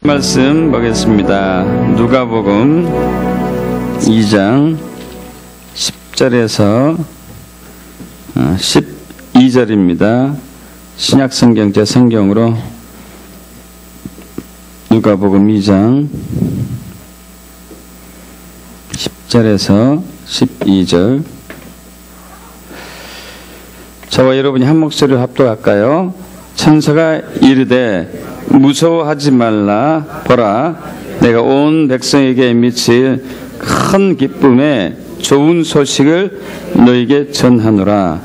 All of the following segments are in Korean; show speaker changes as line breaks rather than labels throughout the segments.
말씀 보겠습니다. 누가복음 2장 10절에서 12절입니다. 신약성경 제 성경으로 누가복음 2장 10절에서 12절. 저와 여러분이 한 목소리로 합독할까요? 천사가 이르되 무서워하지 말라. 보라, 내가 온 백성에게 미칠 큰 기쁨의 좋은 소식을 너에게 전하노라.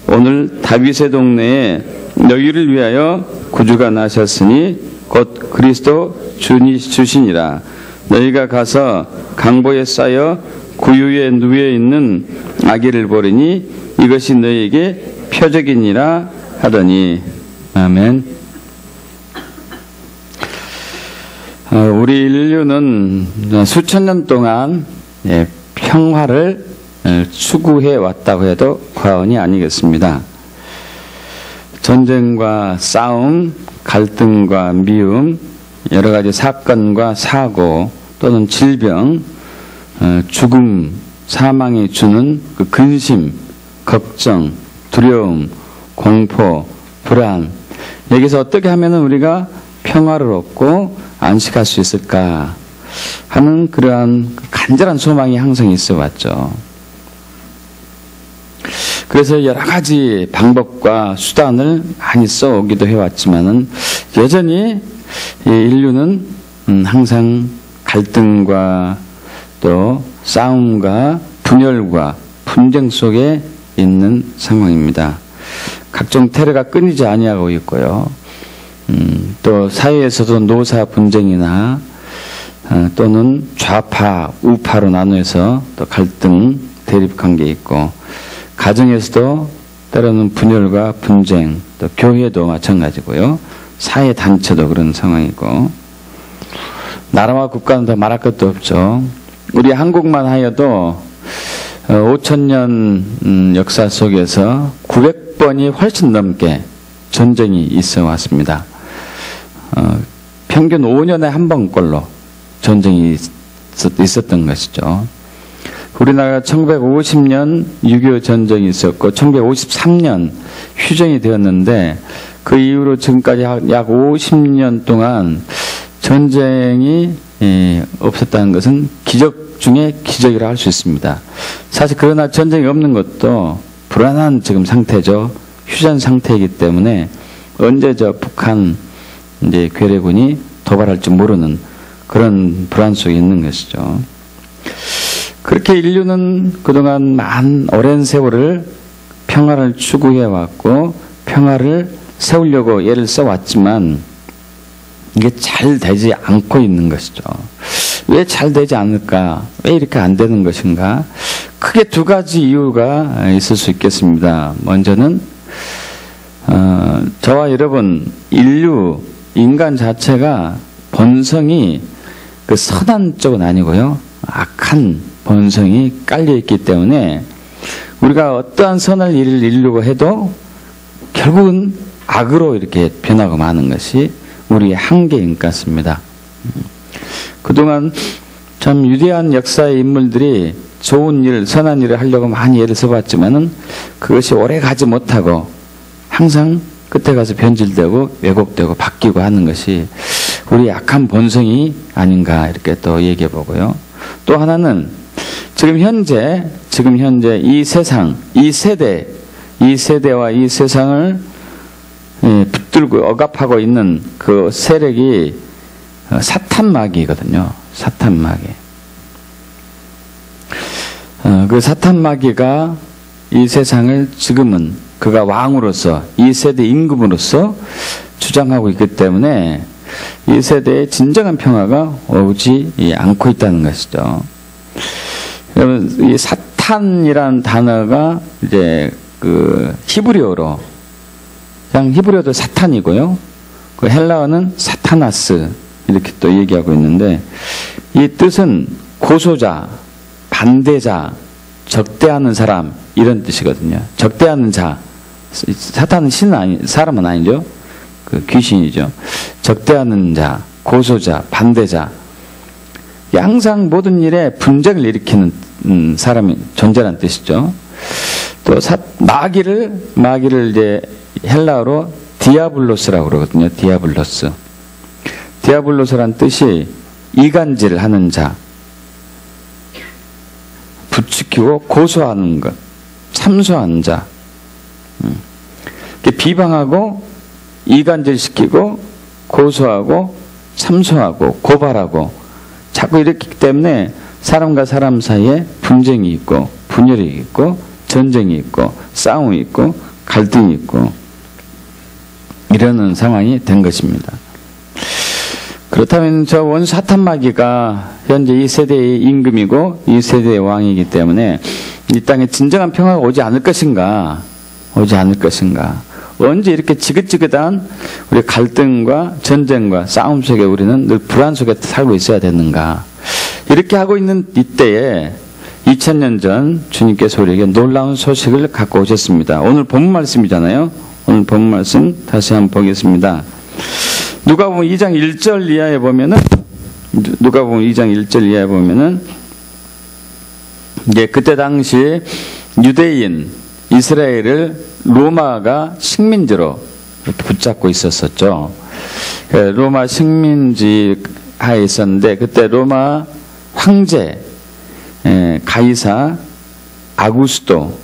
오늘 다윗의 동네에 너희를 위하여 구주가 나셨으니 곧 그리스도 주시니라. 너희가 가서 강보에 쌓여 구유에 누워 있는 아기를 보리니 이것이 너희에게 표적이니라 하더니. 아멘. 우리 인류는 수천 년 동안 평화를 추구해 왔다고 해도 과언이 아니겠습니다. 전쟁과 싸움, 갈등과 미움, 여러 가지 사건과 사고 또는 질병, 죽음, 사망이 주는 그 근심, 걱정, 두려움, 공포, 불안, 여기서 어떻게 하면 우리가 평화를 얻고 안식할 수 있을까 하는 그러한 간절한 소망이 항상 있어 왔죠. 그래서 여러 가지 방법과 수단을 많이 써오기도 해왔지만은 여전히 인류는 항상 갈등과 또 싸움과 분열과 분쟁 속에 있는 상황입니다. 각종 테러가 끊이지 아니하고 있고요. 또 사회에서도 노사 분쟁이나 또는 좌파, 우파로 나누어서 또 갈등, 대립 관계 있고, 가정에서도 때로는 분열과 분쟁, 또 교회도 마찬가지고요. 사회 단체도 그런 상황이고, 나라와 국가는 더 말할 것도 없죠. 우리 한국만 하여도 5,000년 역사 속에서 900번이 훨씬 넘게 전쟁이 있어 왔습니다. 평균 5년에 한 번꼴로 전쟁이 있었던 것이죠. 우리나라가 1950년 6.25 전쟁이 있었고 1953년 휴전이 되었는데 그 이후로 지금까지 약 50년 동안 전쟁이 없었다는 것은 기적 중에 기적이라 할 수 있습니다. 사실 그러나 전쟁이 없는 것도 불안한 지금 상태죠. 휴전 상태이기 때문에 언제 북한 괴뢰군이 도발할지 모르는 그런 불안 속에 있는 것이죠. 그렇게 인류는 그동안 오랜 세월을 평화를 추구해 왔고 평화를 세우려고 애를 써왔지만 이게 잘 되지 않고 있는 것이죠. 왜 잘 되지 않을까? 왜 이렇게 안 되는 것인가? 크게 두 가지 이유가 있을 수 있겠습니다. 먼저는 저와 여러분 인간 자체가 본성이 그 선한 쪽은 아니고요. 악한 본성이 깔려있기 때문에 우리가 어떠한 선한 일을 이루려고 해도 결국은 악으로 이렇게 변하고 마는 것이 우리의 한계인 것 같습니다. 그동안 참 위대한 역사의 인물들이 좋은 일, 선한 일을 하려고 많이 애를 써봤지만은 그것이 오래 가지 못하고 항상 끝에 가서 변질되고 왜곡되고 바뀌고 하는 것이 우리 약한 본성이 아닌가 이렇게 또 얘기해 보고요. 또 하나는 지금 현재 이 세상, 이 세대와 이 세상을 붙들고 억압하고 있는 그 세력이 사탄마귀거든요. 사탄마귀. 그 사탄마귀가 이 세상을 지금은 그가 왕으로서 이 세대 임금으로서 주장하고 있기 때문에 이 세대의 진정한 평화가 오지 않고 있다는 것이죠. 여러분, 이 사탄이라는 단어가 이제 그 히브리어로 그냥 히브리어도 사탄이고요. 그 헬라어는 사타나스 이렇게 또 얘기하고 있는데 이 뜻은 고소자, 반대자, 적대하는 사람 이런 뜻이거든요. 적대하는 자. 사탄은 사람은 아니죠. 그 귀신이죠. 적대하는 자, 고소자, 반대자. 항상 모든 일에 분쟁을 일으키는 사람이 존재라는 뜻이죠. 또 마귀를 이제 헬라어로 디아블로스라고 그러거든요. 디아블로스. 디아블로스란 뜻이 이간질하는 자, 부추기고 고소하는 것, 참소하는 자. 비방하고 이간질시키고 고소하고 참소하고 고발하고 자꾸 이렇기 때문에 사람과 사람 사이에 분쟁이 있고 분열이 있고 전쟁이 있고 싸움이 있고 갈등이 있고 이러는 상황이 된 것입니다. 그렇다면 저 원수 사탄마귀가 현재 이 세대의 임금이고 이 세대의 왕이기 때문에 이 땅에 진정한 평화가 오지 않을 것인가? 오지 않을 것인가? 언제 이렇게 지긋지긋한 우리 갈등과 전쟁과 싸움 속에 우리는 늘 불안 속에 살고 있어야 되는가? 이렇게 하고 있는 이때에 2000년 전 주님께서 우리에게 놀라운 소식을 갖고 오셨습니다. 오늘 본문 말씀이잖아요. 오늘 본문 말씀 다시 한번 보겠습니다. 누가복음 2장 1절 이하에 보면은 누가복음 2장 1절 이하에 보면은 이제 그때 당시 유대인 이스라엘을 로마가 식민지로 이렇게 붙잡고 있었었죠. 로마 식민지 하에 있었는데 그때 로마 황제 가이사 아구스도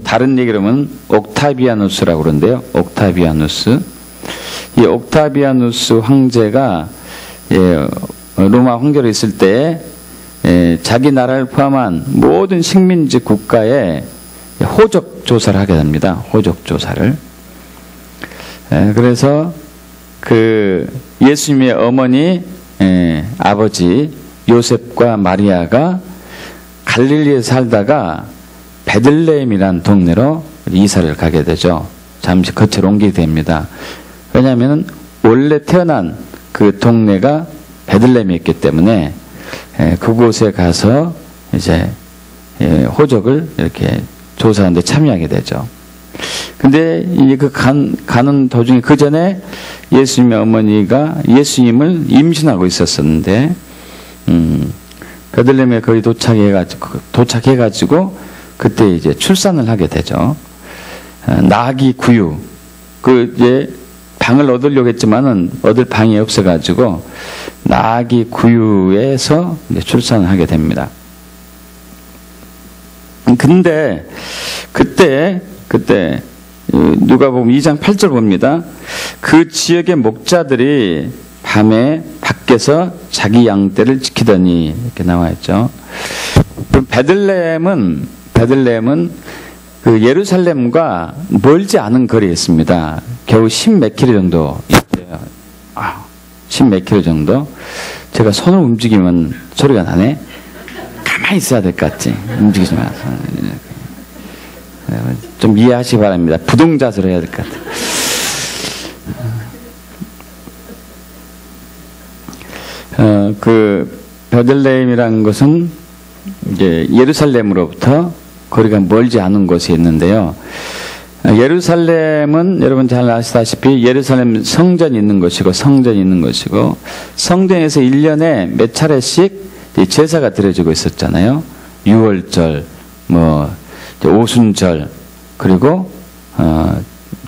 다른 얘기로 하면 옥타비아누스라고 그러는데요. 옥타비아누스. 이 옥타비아누스 황제가 로마 황제로 있을 때 자기 나라를 포함한 모든 식민지 국가에 호적 조사를 하게 됩니다. 호적 조사를. 그래서 그 예수님의 어머니 아버지 요셉과 마리아가 갈릴리에 살다가 베들레헴이라는 동네로 이사를 가게 되죠. 잠시 거처를 옮기게 됩니다. 왜냐하면 원래 태어난 그 동네가 베들레헴이었기 때문에 그곳에 가서 이제 호적을 이렇게 조사하는데 참여하게 되죠. 근데 이제 가는 도중에 그 전에 예수님의 어머니가 예수님을 임신하고 있었었는데, 베들레헴에 거의 도착해가지고 그때 이제 출산을 하게 되죠. 나귀 구유. 이제 방을 얻으려고 했지만은 얻을 방이 없어가지고 나귀 구유에서 이제 출산을 하게 됩니다. 근데 그때 누가복음 2장 8절 봅니다. 그 지역의 목자들이 밤에 밖에서 자기 양떼를 지키더니 이렇게 나와 있죠. 베들레헴은 그 예루살렘과 멀지 않은 거리에 있습니다. 겨우 10몇 킬로 정도 있어요. 10몇 킬로 정도. 제가 손을 움직이면 소리가 나네. 가만히 있어야 될 것 같지. 움직이지 마서. 좀 이해하시기 바랍니다. 부동자세로 해야 될 것 같아요. 그 베들레헴이라는 것은 이제 예루살렘으로부터 거리가 멀지 않은 곳에 있는데요. 예루살렘은 여러분 잘 아시다시피 예루살렘 성전이 있는 것이고 성전에서 1년에 몇 차례씩 제사가 드려지고 있었잖아요. 유월절, 오순절, 그리고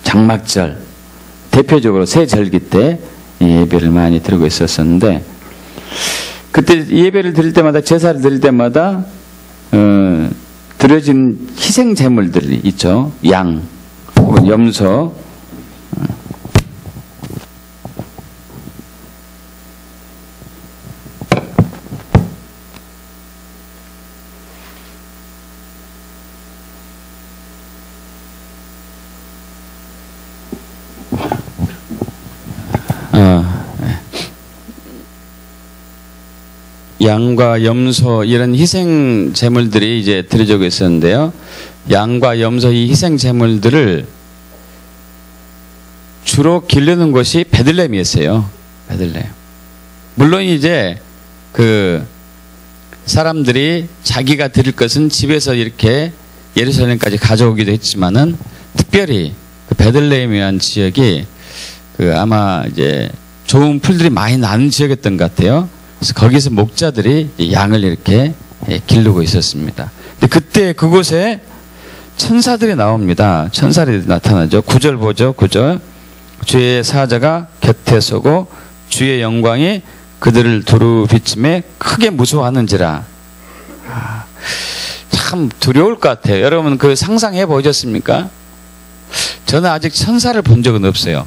장막절, 대표적으로 새 절기 때 예배를 많이 드리고 있었었는데, 그때 예배를 드릴 때마다, 제사를 드릴 때마다 드려진 희생 제물들이 있죠. 양 혹은 염소, 양과 염소 이런 희생 제물들이 이제 드려지고 있었는데요. 양과 염소 이 희생 제물들을 주로 기르는 곳이 베들레헴이었어요. 베들레헴. 물론 이제 그 사람들이 자기가 드릴 것은 집에서 이렇게 예루살렘까지 가져오기도 했지만은 특별히 그 베들레헴이라는 지역이 그 아마 이제 좋은 풀들이 많이 나는 지역이었던 것 같아요. 그래서 거기서 목자들이 양을 이렇게 기르고 있었습니다. 근데 그때 그곳에 천사들이 나옵니다. 천사들이 나타나죠. 9절 보죠. 9절. 주의 사자가 곁에 서고 주의 영광이 그들을 두루 비침에 크게 무서워하는지라. 참 두려울 것 같아요. 여러분 그 상상해 보셨습니까? 저는 아직 천사를 본 적은 없어요.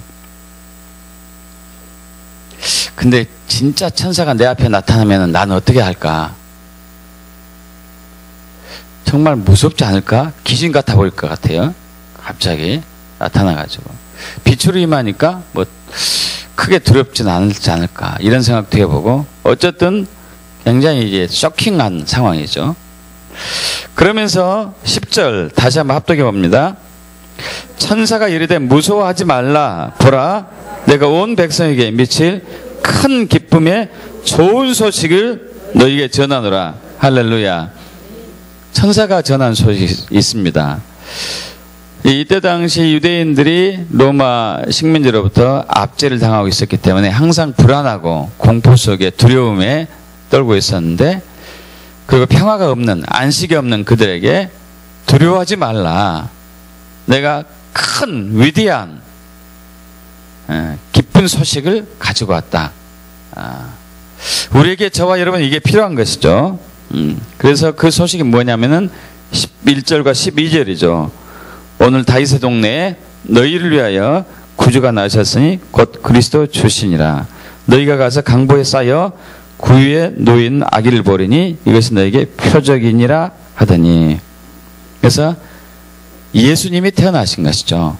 근데 진짜 천사가 내 앞에 나타나면 나는 어떻게 할까? 정말 무섭지 않을까? 귀신 같아 보일 것 같아요. 갑자기 나타나가지고. 빛으로 임하니까 뭐 크게 두렵진 않지 않을까? 이런 생각도 해보고. 어쨌든 굉장히 이제 쇼킹한 상황이죠. 그러면서 10절 다시 한번 합독해 봅니다. 천사가 이르되 무서워하지 말라. 보라, 내가 온 백성에게 미칠 큰 기쁨의 좋은 소식을 너에게 전하노라. 할렐루야. 천사가 전한 소식이 있습니다. 이때 당시 유대인들이 로마 식민지로부터 압제를 당하고 있었기 때문에 항상 불안하고 공포 속에 두려움에 떨고 있었는데, 그리고 평화가 없는, 안식이 없는 그들에게 두려워하지 말라. 내가 큰 위대한 기쁜 소식을 가지고 왔다. 우리에게, 저와 여러분, 이게 필요한 것이죠. 그래서 그 소식이 뭐냐면은 11절과 12절이죠. 오늘 다윗의 동네에 너희를 위하여 구주가 나셨으니 곧 그리스도 주시니라. 너희가 가서 강보에 쌓여 구유에 놓인 아기를 보리니 이것이 너에게 표적이니라 하더니. 그래서 예수님이 태어나신 것이죠.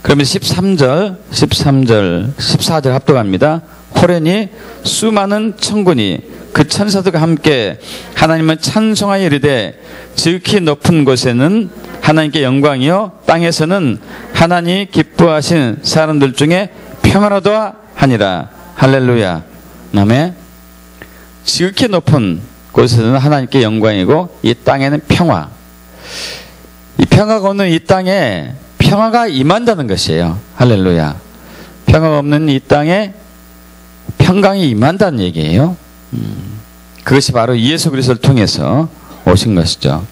그러면 13절, 14절 합독합니다. 호련히 수많은 천군이 그 천사들과 함께 하나님을 찬송하여 이르되 지극히 높은 곳에는 하나님께 영광이요 땅에서는 하나님이 기뻐하신 사람들 중에 평화로다 하니라. 할렐루야. 아멘. 지극히 높은 곳에서는 하나님께 영광이고 이 땅에는 평화. 이 평화가 없는 이 땅에 평화가 임한다는 것이에요. 할렐루야. 평화가 없는 이 땅에 평강이 임한다는 얘기예요. 그것이 바로 예수 그리스도를 통해서 오신 것이죠.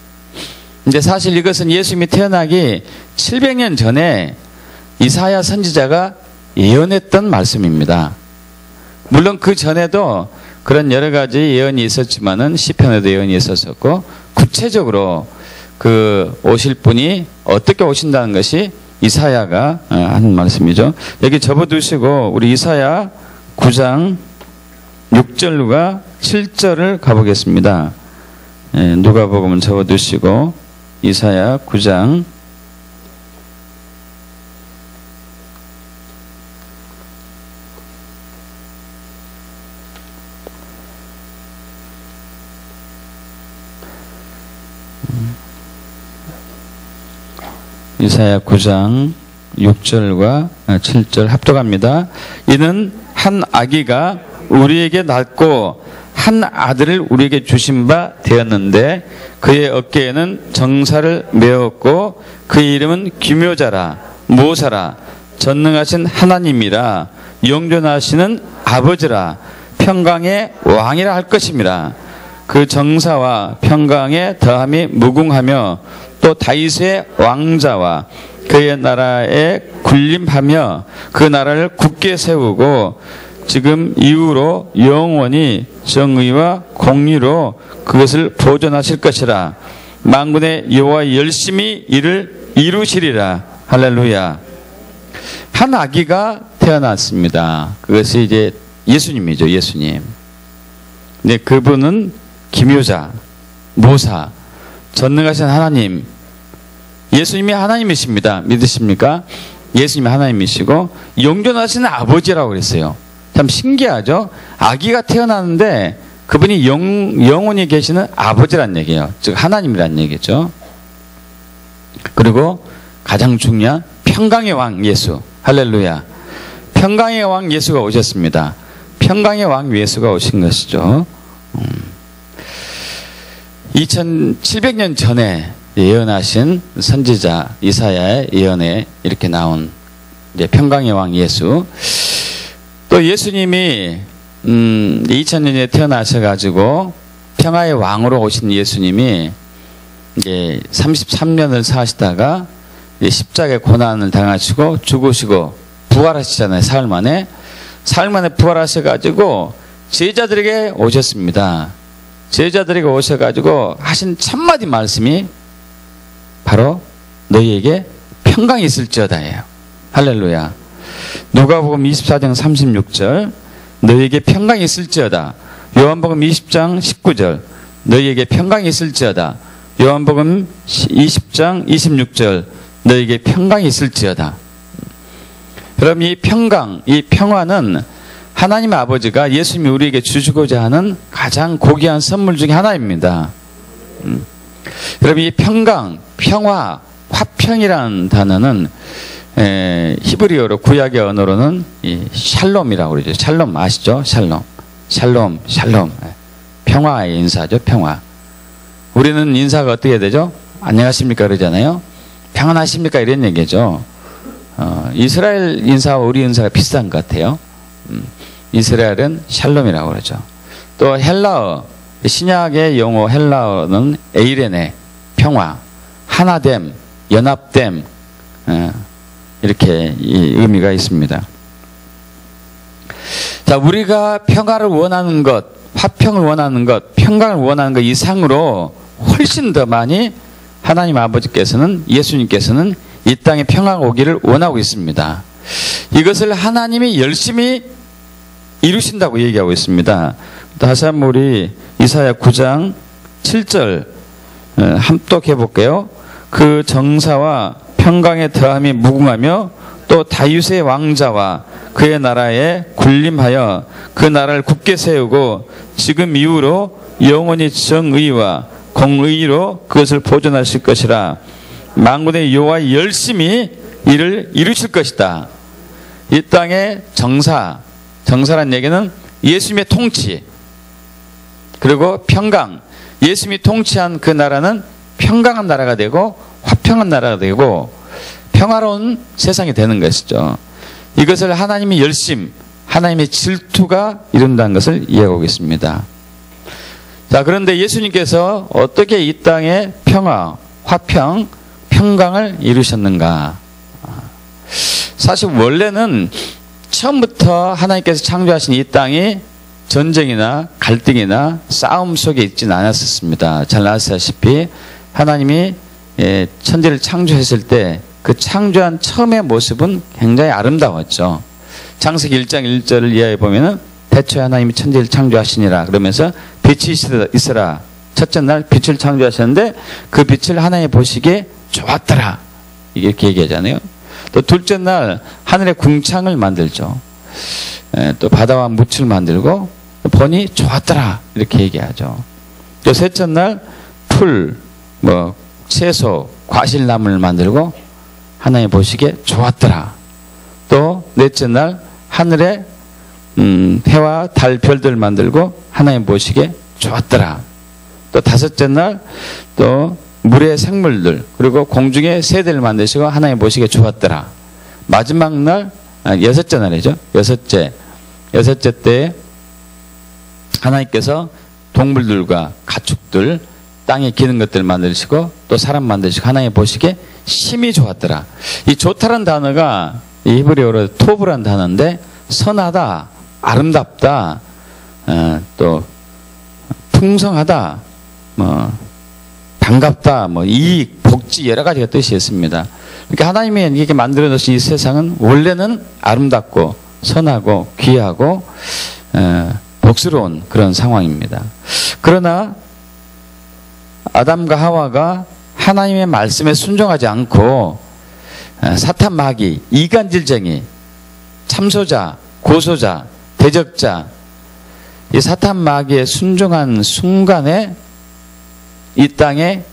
근데 사실 이것은 예수님이 태어나기 700년 전에 이사야 선지자가 예언했던 말씀입니다. 물론 그 전에도 그런 여러 가지 예언이 있었지만은 시편에도 예언이 있었었고, 구체적으로 그 오실 분이 어떻게 오신다는 것이 이사야가 하는 말씀이죠. 여기 접어두시고 우리 이사야 9장 6절과 7절을 가보겠습니다. 누가복음은 접어두시고 이사야 9장 이사야 9장 6절과 7절 합독합니다. 이는 한 아기가 우리에게 낳고 한 아들을 우리에게 주신 바 되었는데 그의 어깨에는 정사를 메었고 그의 이름은 기묘자라 모사라 전능하신 하나님이라 영존하시는 아버지라 평강의 왕이라 할 것임이라. 그 정사와 평강의 더함이 무궁하며 또 다윗의 왕자와 그의 나라에 군림하며 그 나라를 굳게 세우고 지금 이후로 영원히 정의와 공의로 그것을 보존하실 것이라. 만군의 여호와 열심히 이를 이루시리라. 할렐루야. 한 아기가 태어났습니다. 그것이 이제 예수님이죠. 예수님. 네, 그분은 기묘자, 모사, 전능하신 하나님. 예수님이 하나님이십니다. 믿으십니까? 예수님이 하나님이시고 영존하시는 아버지라고 그랬어요. 참 신기하죠? 아기가 태어나는데 그분이 영원히 계시는 아버지란 얘기예요. 즉 하나님이란 얘기죠. 그리고 가장 중요한 평강의 왕 예수. 할렐루야. 평강의 왕 예수가 오셨습니다. 평강의 왕 예수가 오신 것이죠. 2700년 전에 예언하신 선지자 이사야의 예언에 이렇게 나온 이제 평강의 왕 예수. 또 예수님이 2000년에 태어나셔가지고 평화의 왕으로 오신 예수님이 이제 33년을 사시다가 십자가의 고난을 당하시고 죽으시고 부활하시잖아요. 사흘 만에 부활하셔가지고 제자들에게 오셨습니다. 제자들에게 오셔가지고 하신 첫마디 말씀이 바로 너희에게 평강이 있을지어다예요. 할렐루야. 누가복음 24장 36절 너희에게 평강이 있을지어다. 요한복음 20장 19절 너희에게 평강이 있을지어다. 요한복음 20장 26절 너희에게 평강이 있을지어다. 그럼 이 평강, 이 평화는 하나님 아버지가 예수님이 우리에게 주시고자 하는 가장 고귀한 선물 중에 하나입니다. 그럼 이 평강, 평화, 화평이라는 단어는 히브리어로 구약의 언어로는 이 샬롬이라고 그러죠. 샬롬 아시죠? 샬롬. 평화의 인사죠. 평화. 우리는 인사가 어떻게 해야 되죠? 안녕하십니까 그러잖아요. 평안하십니까 이런 얘기죠. 이스라엘 인사와 우리 인사가 비슷한 것 같아요. 이스라엘은 샬롬이라고 그러죠. 또 헬라어, 신약의 용어 헬라어는 에이레네, 평화, 하나됨, 연합됨, 이렇게 이 의미가 있습니다. 자, 우리가 평화를 원하는 것, 화평을 원하는 것, 평강을 원하는 것 이상으로 훨씬 더 많이 하나님 아버지께서는, 예수님께서는 이 땅에 평화가 오기를 원하고 있습니다. 이것을 하나님이 열심히 이루신다고 얘기하고 있습니다. 다시 한번 우리 이사야 9장 7절 함독해 볼게요. 그 정사와 평강의 더함이 무궁하며 또 다윗의 왕자와 그의 나라에 군림하여 그 나라를 굳게 세우고 지금 이후로 영원히 정의와 공의로 그것을 보존하실 것이라. 만군의 여호와 열심히 이를 이루실 것이다. 이 땅의 정사란 얘기는 예수님의 통치, 그리고 평강, 예수님이 통치한 그 나라는 평강한 나라가 되고 화평한 나라가 되고 평화로운 세상이 되는 것이죠. 이것을 하나님의 열심, 하나님의 질투가 이룬다는 것을 이해하고 있습니다. 자, 그런데 예수님께서 어떻게 이 땅에 평화, 화평, 평강을 이루셨는가? 사실 원래는 처음부터 하나님께서 창조하신 이 땅이 전쟁이나 갈등이나 싸움 속에 있지는 않았었습니다. 잘 아시다시피 하나님이 천지를 창조했을 때 그 창조한 처음의 모습은 굉장히 아름다웠죠. 창세기 1장 1절을 이해해 보면은 대초에 하나님이 천지를 창조하시니라 그러면서 빛이 있으라. 첫째 날 빛을 창조하셨는데 그 빛을 하나님 보시기에 좋았더라. 이렇게 얘기하잖아요. 또 둘째 날 하늘의 궁창을 만들죠. 또 바다와 묻을 만들고 보니 좋았더라. 이렇게 얘기하죠. 또 셋째 날 풀, 채소, 과실나무를 만들고 하나님 보시기에 좋았더라. 또 넷째 날 하늘에 해와 달, 별들 만들고 하나님 보시기에 좋았더라. 또 다섯째 날 또 물의 생물들 그리고 공중의 새들을 만드시고 하나님 보시기에 좋았더라. 마지막 날 여섯째 날이죠. 여섯째 때 하나님께서 동물들과 가축들 땅에 기는 것들을 만드시고 또 사람 만드시고 하나님 보시기에 심히 좋았더라. 이 좋다라는 단어가 이 히브리어로 토브라는 단어인데 선하다, 아름답다, 또 풍성하다, 반갑다, 이익, 복지 여러 가지가 뜻이 있습니다. 그러니까 하나님이 이렇게 만들어 놓으신 이 세상은 원래는 아름답고 선하고 귀하고 복스러운 그런 상황입니다. 그러나 아담과 하와가 하나님의 말씀에 순종하지 않고 사탄 마귀, 이간질쟁이, 참소자, 고소자, 대적자, 이 사탄 마귀에 순종한 순간에 이 땅에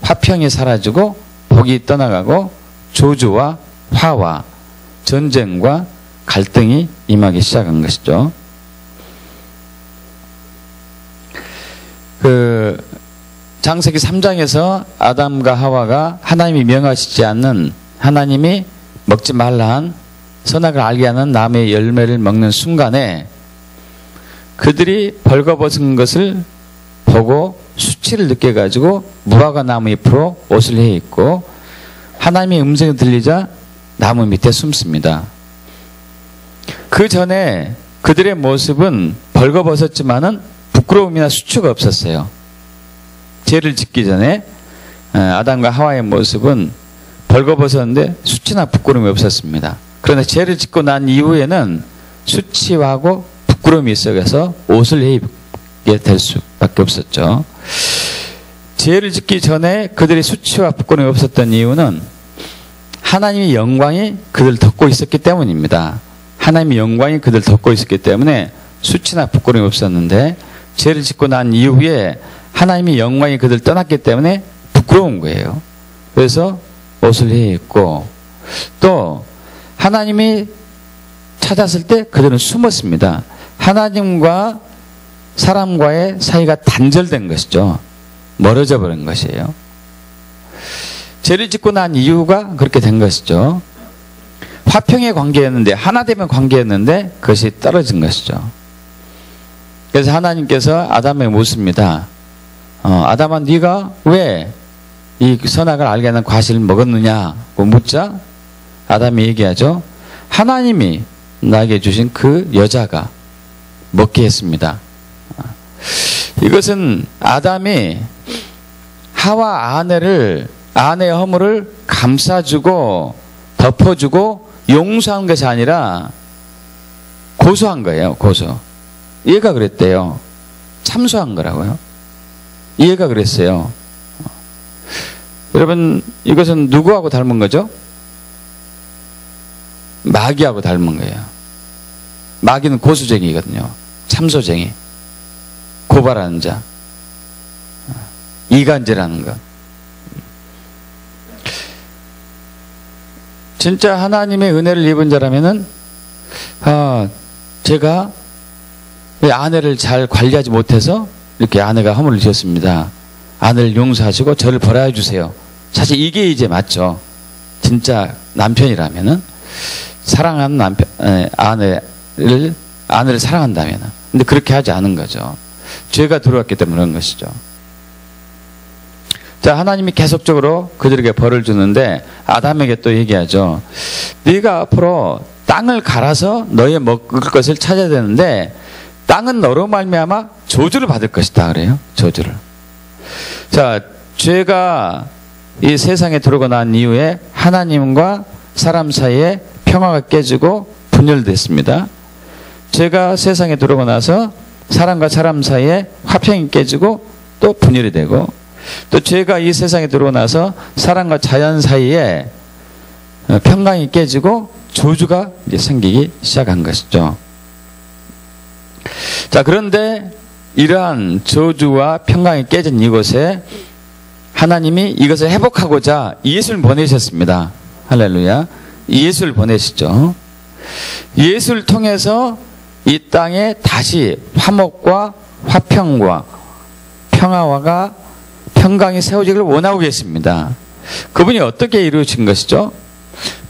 화평이 사라지고 복이 떠나가고 저주와 화와 전쟁과 갈등이 임하기 시작한 것이죠. 창세기 3장에서 아담과 하와가 하나님이 명하시지 않는, 하나님이 먹지 말라 한 선악을 알게 하는 나무의 열매를 먹는 순간에 그들이 벌거벗은 것을 보고 수치를 느껴가지고 무화과 나무 잎으로 옷을 해 입고 하나님의 음성이 들리자 나무 밑에 숨습니다. 그 전에 그들의 모습은 벌거벗었지만은 부끄러움이나 수치가 없었어요. 죄를 짓기 전에 아담과 하와의 모습은 벌거벗었는데 수치나 부끄러움이 없었습니다. 그러나 죄를 짓고 난 이후에는 수치하고 부끄러움이 있어서 옷을 해 입게 될 수밖에 없었죠. 죄를 짓기 전에 그들의 수치와 부끄러움이 없었던 이유는 하나님의 영광이 그들을 덮고 있었기 때문입니다. 하나님의 영광이 그들을 덮고 있었기 때문에 수치나 부끄러움이 없었는데 죄를 짓고 난 이후에 하나님의 영광이 그들을 떠났기 때문에 부끄러운 거예요. 그래서 옷을 해 입고 또 하나님이 찾았을 때 그들은 숨었습니다. 하나님과 사람과의 사이가 단절된 것이죠. 멀어져 버린 것이에요. 죄를 짓고 난 이유가 그렇게 된 것이죠. 화평의 관계였는데 하나 되면 관계였는데 그것이 떨어진 것이죠. 그래서 하나님께서 아담에게 묻습니다. 아담아 네가 왜 이 선악을 알게 하는 과실을 먹었느냐고 묻자 아담이 얘기하죠. 하나님이 나에게 주신 그 여자가 먹게 했습니다. 이것은 아담이 하와 아내의 허물을 감싸주고 덮어주고 용서한 것이 아니라 고소한 거예요. 고소. 얘가 그랬대요. 참소한 거라고요. 얘가 그랬어요. 여러분 이것은 누구하고 닮은 거죠? 마귀하고 닮은 거예요. 마귀는 고소쟁이거든요. 참소쟁이. 고발하는 자. 이간질하는 것. 진짜 하나님의 은혜를 입은 자라면은 제가 아내를 잘 관리하지 못해서 이렇게 아내가 허물을 지었습니다. 아내를 용서하시고 저를 벌하여 주세요. 사실 이게 이제 맞죠. 진짜 남편이라면은 사랑하는 아내를 사랑한다면은. 근데 그렇게 하지 않은 거죠. 죄가 들어왔기 때문에 그런 것이죠. 자, 하나님이 계속적으로 그들에게 벌을 주는데 아담에게 또 얘기하죠. 네가 앞으로 땅을 갈아서 너의 먹을 것을 찾아야 되는데 땅은 너로 말미암아 저주를 받을 것이다 그래요. 저주를. 자, 죄가 이 세상에 들어오고 난 이후에 하나님과 사람 사이에 평화가 깨지고 분열됐습니다. 죄가 세상에 들어오고 나서 사람과 사람 사이에 화평이 깨지고 또 분열이 되고 또 죄가 이 세상에 들어오고 나서 사람과 자연 사이에 평강이 깨지고 저주가 이제 생기기 시작한 것이죠. 자, 그런데 이러한 저주와 평강이 깨진 이곳에 하나님이 이것을 회복하고자 예수를 보내셨습니다. 할렐루야. 예수를 보내시죠. 예수를 통해서 이 땅에 다시 화목과 화평과 평강이 세워지기를 원하고 계십니다. 그분이 어떻게 이루어진 것이죠?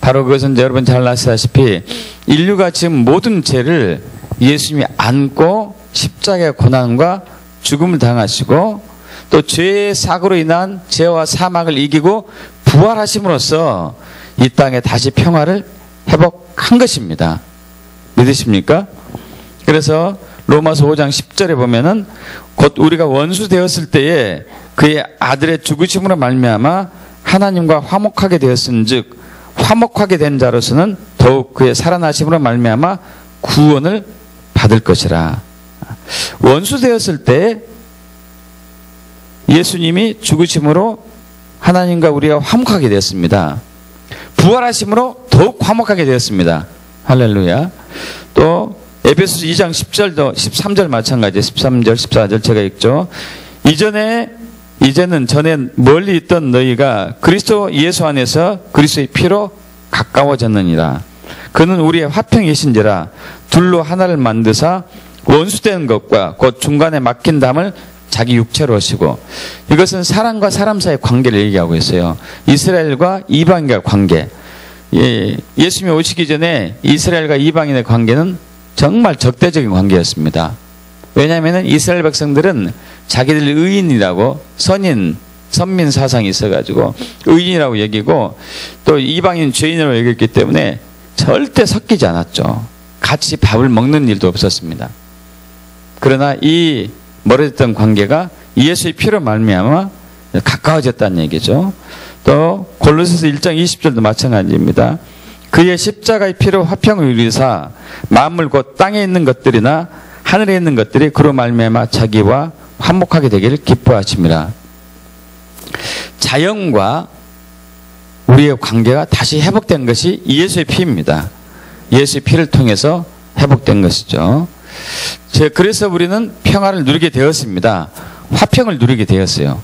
바로 그것은 여러분 잘 아시다시피 인류가 지금 모든 죄를 예수님이 안고 십자가의 고난과 죽음을 당하시고 또 죄의 사고로 인한 죄와 사망을 이기고 부활하심으로써 이 땅에 다시 평화를 회복한 것입니다. 믿으십니까? 그래서 로마서 5장 10절에 보면은 곧 우리가 원수 되었을 때에 그의 아들의 죽으심으로 말미암아 하나님과 화목하게 되었은즉 화목하게 된 자로서는 더욱 그의 살아나심으로 말미암아 구원을 받을 것이라. 원수 되었을 때 예수님이 죽으심으로 하나님과 우리가 화목하게 되었습니다. 부활하심으로 더욱 화목하게 되었습니다. 할렐루야. 또 에베소서 2장 10절도 13절 마찬가지 13절 14절 제가 읽죠. 이제는 전에 멀리 있던 너희가 그리스도 예수 안에서 그리스도의 피로 가까워졌느니라. 그는 우리의 화평이신지라 둘로 하나를 만드사 원수된 것과 곧 중간에 막힌 담을 자기 육체로 하시고. 이것은 사람과 사람 사이의 관계를 얘기하고 있어요. 이스라엘과 이방인과의 관계. 예수님이 오시기 전에 이스라엘과 이방인의 관계는 정말 적대적인 관계였습니다. 왜냐하면 이스라엘 백성들은 자기들 의인이라고 선민 사상이 있어가지고 의인이라고 여기고 또 이방인 죄인이라고 여겼기 때문에 절대 섞이지 않았죠. 같이 밥을 먹는 일도 없었습니다. 그러나 이 멀어졌던 관계가 예수의 피로 말미암아 가까워졌다는 얘기죠. 또 골로새서 1장 20절도 마찬가지입니다. 그의 십자가의 피로 화평을 이루사 만물 곧 땅에 있는 것들이나 하늘에 있는 것들이 그로 말미암아 자기와 화목하게 되기를 기뻐하심이라. 자연과 우리의 관계가 다시 회복된 것이 예수의 피입니다. 예수의 피를 통해서 회복된 것이죠. 그래서 우리는 평화를 누리게 되었습니다. 화평을 누리게 되었어요.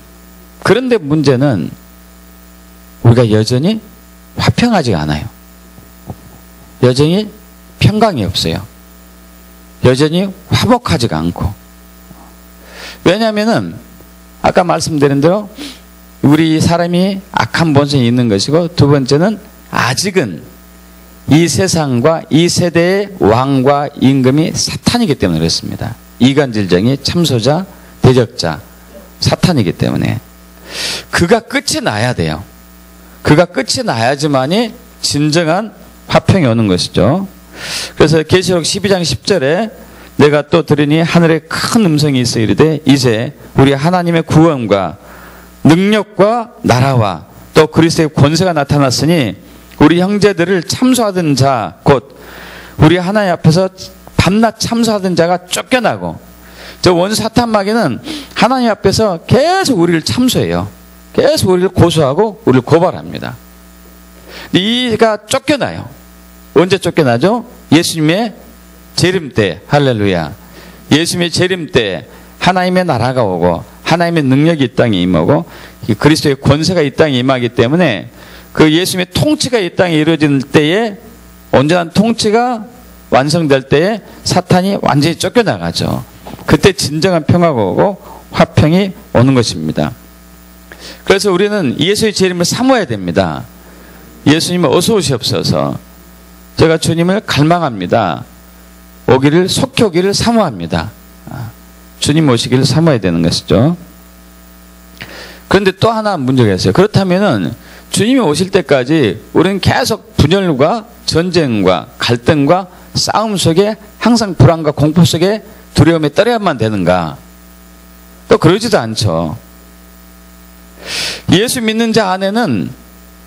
그런데 문제는 우리가 여전히 화평하지 않아요. 여전히 평강이 없어요. 여전히 화목하지가 않고. 왜냐하면은 아까 말씀드린 대로 우리 사람이 악한 본성이 있는 것이고, 두 번째는 아직은 이 세상과 이 세대의 왕과 임금이 사탄이기 때문에 그렇습니다. 이간질쟁이, 참소자, 대적자, 사탄이기 때문에 그가 끝이 나야 돼요. 그가 끝이 나야지만이 진정한 화평이 오는 것이죠. 그래서 계시록 12장 10절에 내가 또 들으니 하늘에 큰 음성이 있어 이르되 이제 우리 하나님의 구원과 능력과 나라와 또 그리스도의 권세가 나타났으니 우리 형제들을 참소하던 자 곧 우리 하나님 앞에서 밤낮 참소하던 자가 쫓겨나고, 저 원수 사탄 마귀는 하나님 앞에서 계속 우리를 참소해요. 계속 우리를 고소하고 우리를 고발합니다. 이가 쫓겨나요. 언제 쫓겨나죠? 예수님의 재림 때. 할렐루야. 예수님의 재림 때 하나님의 나라가 오고 하나님의 능력이 이 땅에 임하고 그리스도의 권세가 이 땅에 임하기 때문에 그 예수님의 통치가 이 땅에 이루어질 때에, 온전한 통치가 완성될 때에 사탄이 완전히 쫓겨나가죠. 그때 진정한 평화가 오고 화평이 오는 것입니다. 그래서 우리는 예수의 재림을 사모해야 됩니다. 예수님 어서 오시옵소서. 제가 주님을 갈망합니다. 속히 오기를 사모합니다. 주님 오시기를 사모해야 되는 것이죠. 그런데 또 하나 문제가 있어요. 그렇다면은 주님이 오실 때까지 우리는 계속 분열과 전쟁과 갈등과 싸움 속에 항상 불안과 공포 속에 두려움에 떨어야만 되는가? 또 그러지도 않죠. 예수 믿는 자 안에는,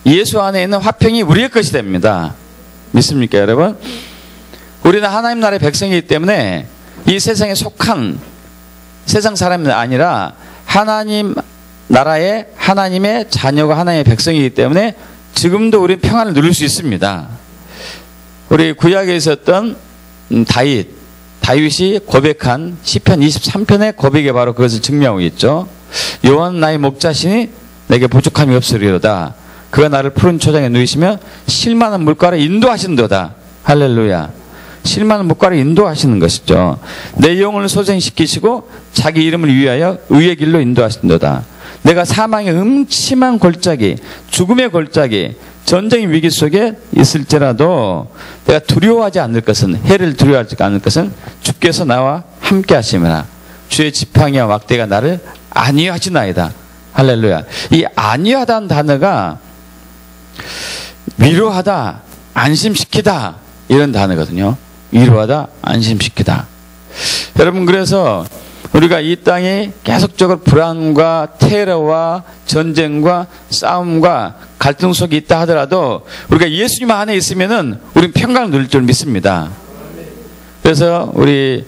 예수 안에 있는 화평이 우리의 것이 됩니다. 믿습니까, 여러분? 우리는 하나님 나라의 백성이기 때문에 이 세상에 속한 세상 사람이 아니라 하나님 나라의 하나님의 자녀가 하나님의 백성이기 때문에 지금도 우리는 평안을 누릴 수 있습니다. 우리 구약에 있었던 다윗이 고백한 시편 23편의 고백에 바로 그것을 증명하고 있죠. 여호와는 나의 목자시니 내게 부족함이 없으리로다. 그가 나를 푸른 초장에 누이시며 실만한 물가로 인도하신도다. 할렐루야. 실만한 물가로 인도하시는 것이죠. 내 영혼을 소생시키시고 자기 이름을 위하여 의의 길로 인도하신도다. 내가 사망의 음침한 골짜기, 죽음의 골짜기, 전쟁의 위기 속에 있을지라도 내가 두려워하지 않을 것은, 해를 두려워하지 않을 것은 주께서 나와 함께 하심이라. 주의 지팡이와 막대가 나를 안위하시나이다. 할렐루야. 이 안위하다는 단어가 위로하다, 안심시키다 이런 단어거든요. 위로하다, 안심시키다. 여러분, 그래서 우리가 이 땅에 계속적으로 불안과 테러와 전쟁과 싸움과 갈등 속에 있다 하더라도 우리가 예수님 안에 있으면은 우리는 평강을 누릴 줄 믿습니다. 그래서 우리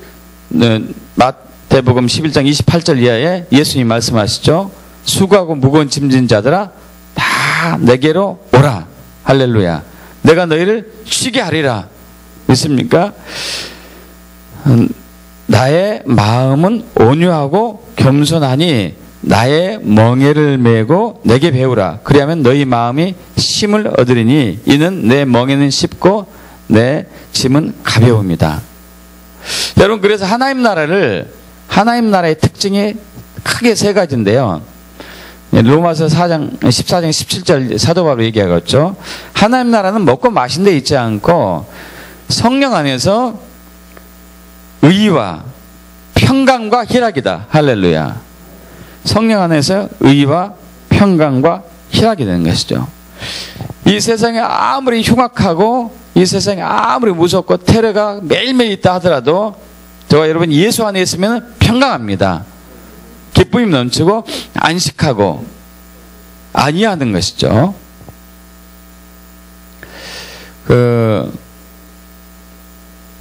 마태복음 11장 28절 이하에 예수님 말씀하시죠. 수고하고 무거운 짐진 자들아 다 내게로 오라. 할렐루야. 내가 너희를 쉬게 하리라. 믿습니까? 나의 마음은 온유하고 겸손하니 나의 멍에를 메고 내게 배우라. 그리하면 너희 마음이 쉼을 얻으리니 이는 내 멍에는 쉽고 내 짐은 가벼웁니다. 여러분, 그래서 하나님 나라의 특징이 크게 세 가지인데요. 로마서 4장 14장 17절 사도 바로 얘기하겠죠. 하나님 나라는 먹고 마신 데 있지 않고 성령 안에서 의와 평강과 희락이다. 할렐루야. 성령 안에서 의와 평강과 희락이 되는 것이죠. 이 세상에 아무리 흉악하고 이 세상에 아무리 무섭고 테러가 매일매일 있다 하더라도 저와 여러분 예수 안에 있으면 평강합니다. 기쁨이 넘치고 안식하고 안위하는 것이죠.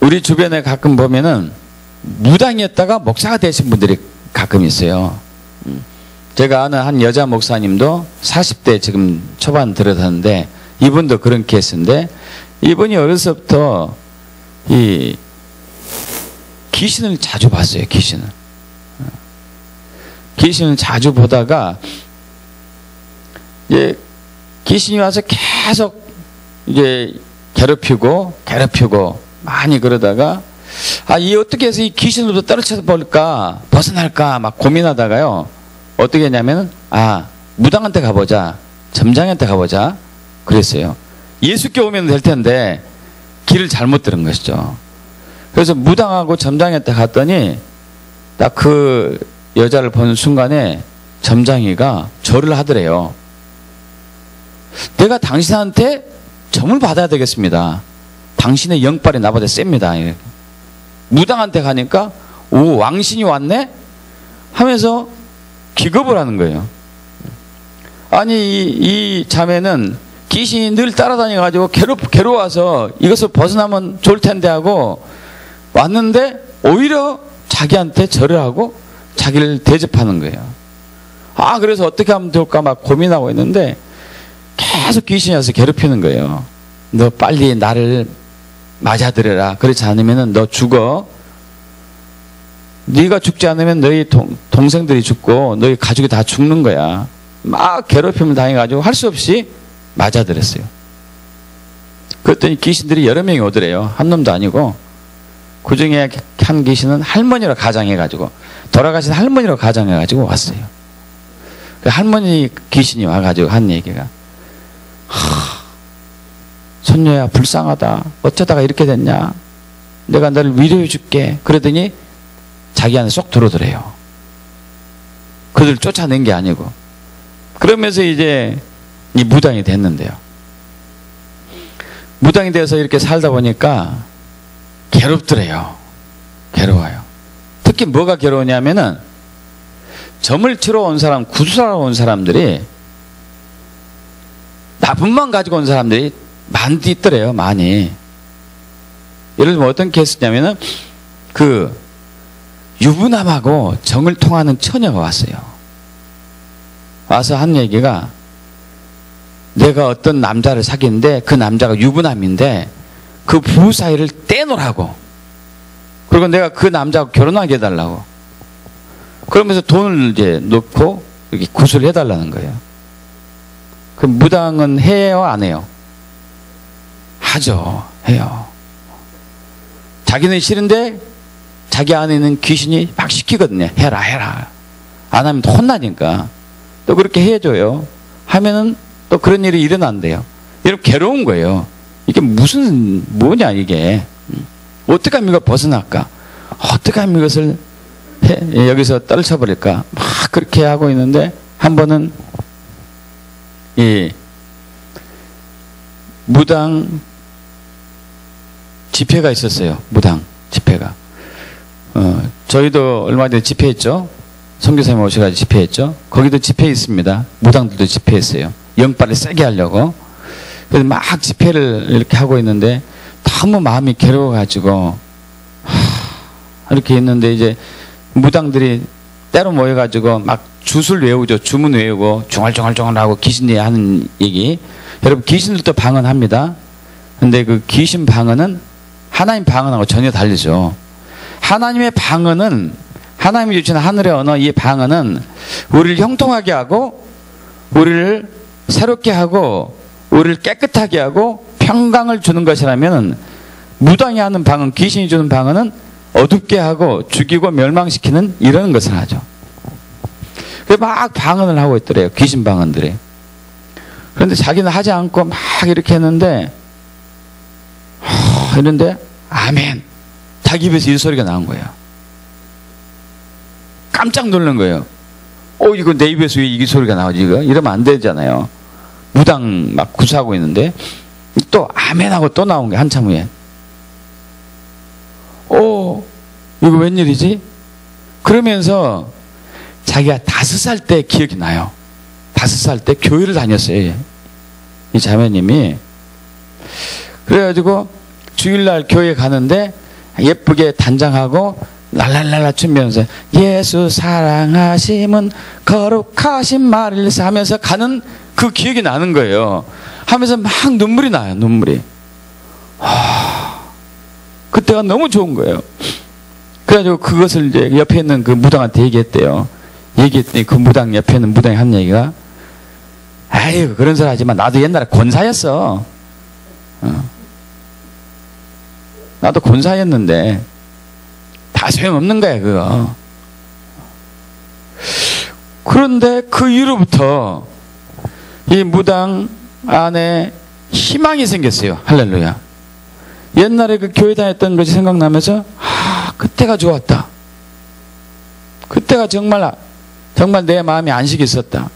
우리 주변에 가끔 보면은 무당이었다가 목사가 되신 분들이 가끔 있어요. 제가 아는 한 여자 목사님도 40대 지금 초반 들어섰는데 이분도 그런 케이스인데 이분이 어려서부터 이 귀신을 자주 봤어요. 귀신을 자주 보다가 이제 귀신이 와서 계속 이제 괴롭히고 많이 그러다가 이 어떻게 해서 이 귀신으로부터 떨어져 볼까 벗어날까 막 고민하다가요 어떻게 했냐면 무당한테 가보자 점장한테 가보자 그랬어요. 예수께 오면 될 텐데 길을 잘못 들은 것이죠. 그래서 무당하고 점장한테 갔더니 딱 그 여자를 보는 순간에 점장이가 절을 하더래요. 내가 당신한테 점을 받아야 되겠습니다. 당신의 영빨이 나보다 셉니다. 무당한테 가니까 왕신이 왔네? 하면서 기겁을 하는 거예요. 아니 이 자매는 귀신이 늘 따라다녀가지고 괴로워서 이것을 벗어나면 좋을 텐데 하고 왔는데 오히려 자기한테 절을 하고 자기를 대접하는 거예요. 그래서 어떻게 하면 좋을까 막 고민하고 있는데 계속 귀신이 와서 괴롭히는 거예요. 너 빨리 나를 맞아들여라. 그렇지 않으면 너 죽어. 네가 죽지 않으면 너희 동생들이 죽고 너희 가족이 다 죽는 거야. 막 괴롭힘을 당해가지고 할 수 없이 맞아들였어요. 그랬더니 귀신들이 여러 명이 오더래요. 한 놈도 아니고 그 중에 한 귀신은 할머니로 가장해가지고 돌아가신 할머니로 가장해가지고 왔어요. 그 할머니 귀신이 와가지고 한 얘기가 손녀야 불쌍하다. 어쩌다가 이렇게 됐냐. 내가 너를 위로해 줄게. 그러더니 자기 안에 쏙 들어오더래요. 그들 쫓아낸 게 아니고. 그러면서 이제 이 무당이 됐는데요. 무당이 돼서 이렇게 살다 보니까 괴롭더래요. 괴로워요. 특히 뭐가 괴로우냐면은 점을 치러 온 사람, 구슬하러 온 사람들이 나쁜만 가지고 온 사람들이 많이 있더래요. 많이. 예를 들면 어떤 케이스냐면은 그 유부남하고 정을 통하는 처녀가 왔어요. 와서 한 얘기가 내가 어떤 남자를 사귀는데 그 남자가 유부남인데 그 부부 사이를 떼놓으라고. 그리고 내가 그 남자하고 결혼하게 해달라고. 그러면서 돈을 이제 넣고 이렇게 구슬을 해달라는 거예요. 그 무당은 해요, 안 해요? 하죠. 해요. 자기는 싫은데 자기 안에 있는 귀신이 막 시키거든요. 해라. 안 하면 혼나니까. 또 그렇게 해줘요. 하면은 또 그런 일이 일어난대요. 여러분 괴로운 거예요. 이게 뭐냐 이게. 어떻게 하면 이걸 벗어날까? 어떻게 하면 이것을 여기서 떨쳐버릴까? 막 그렇게 하고 있는데 한 번은 이 무당 집회가 있었어요. 무당 집회가. 저희도 얼마 전에 집회했죠. 선교사님 오셔가지고 집회했죠. 거기도 집회 있습니다. 무당들도 집회했어요. 영빨을 세게 하려고. 그래서 막 집회를 이렇게 하고 있는데 너무 마음이 괴로워가지고 이렇게 있는데 이제 무당들이 때로 모여가지고 막 주술 외우죠. 주문 외우고 중얼중얼중얼하고 귀신이 하는 얘기. 여러분 귀신들도 방언합니다. 근데 그 귀신 방언은 하나님 방언하고 전혀 다르죠. 하나님의 방언은 하나님이 주신 하늘의 언어, 이 방언은 우리를 형통하게 하고 우리를 새롭게 하고 우리를 깨끗하게 하고 평강을 주는 것이라면 무당이 하는 방언, 귀신이 주는 방언은 어둡게 하고 죽이고 멸망시키는 이런 것을 하죠. 막 방언을 하고 있더래요. 귀신 방언들이. 그런데 자기는 하지 않고 막 이렇게 했는데, 이런데, 아멘. 자기 입에서 이 소리가 나온 거예요. 깜짝 놀란 거예요. 이거 내 입에서 왜 이 소리가 나오지, 이거? 이러면 안 되잖아요. 무당 막 구사하고 있는데, 또 아멘하고 또 나온 게 한참 후에. 이거 웬일이지? 그러면서 자기가 5살 때 기억이 나요. 5살 때 교회를 다녔어요. 이 자매님이. 그래가지고 주일날 교회 가는데 예쁘게 단장하고 랄랄랄라 추면서 예수 사랑하심은 거룩하신 말일세 하면서 가는 그 기억이 나는 거예요. 하면서 막 눈물이 나요. 눈물이. 그때가 너무 좋은 거예요. 그래가지고 그것을 이제 옆에 있는 그 무당한테 얘기했대요. 얘기했더니 그 무당 옆에 있는 무당이 한 얘기가, 아유 그런 소리 하지만 나도 옛날에 권사였어. 나도 권사였는데 다 소용없는 거야 그거. 그런데 그 이후로부터 이 무당 안에 희망이 생겼어요. 할렐루야. 옛날에 그 교회 다녔던 것이 생각나면서 그때가 좋았다. 그때가 정말 내 마음에 안식이 있었다.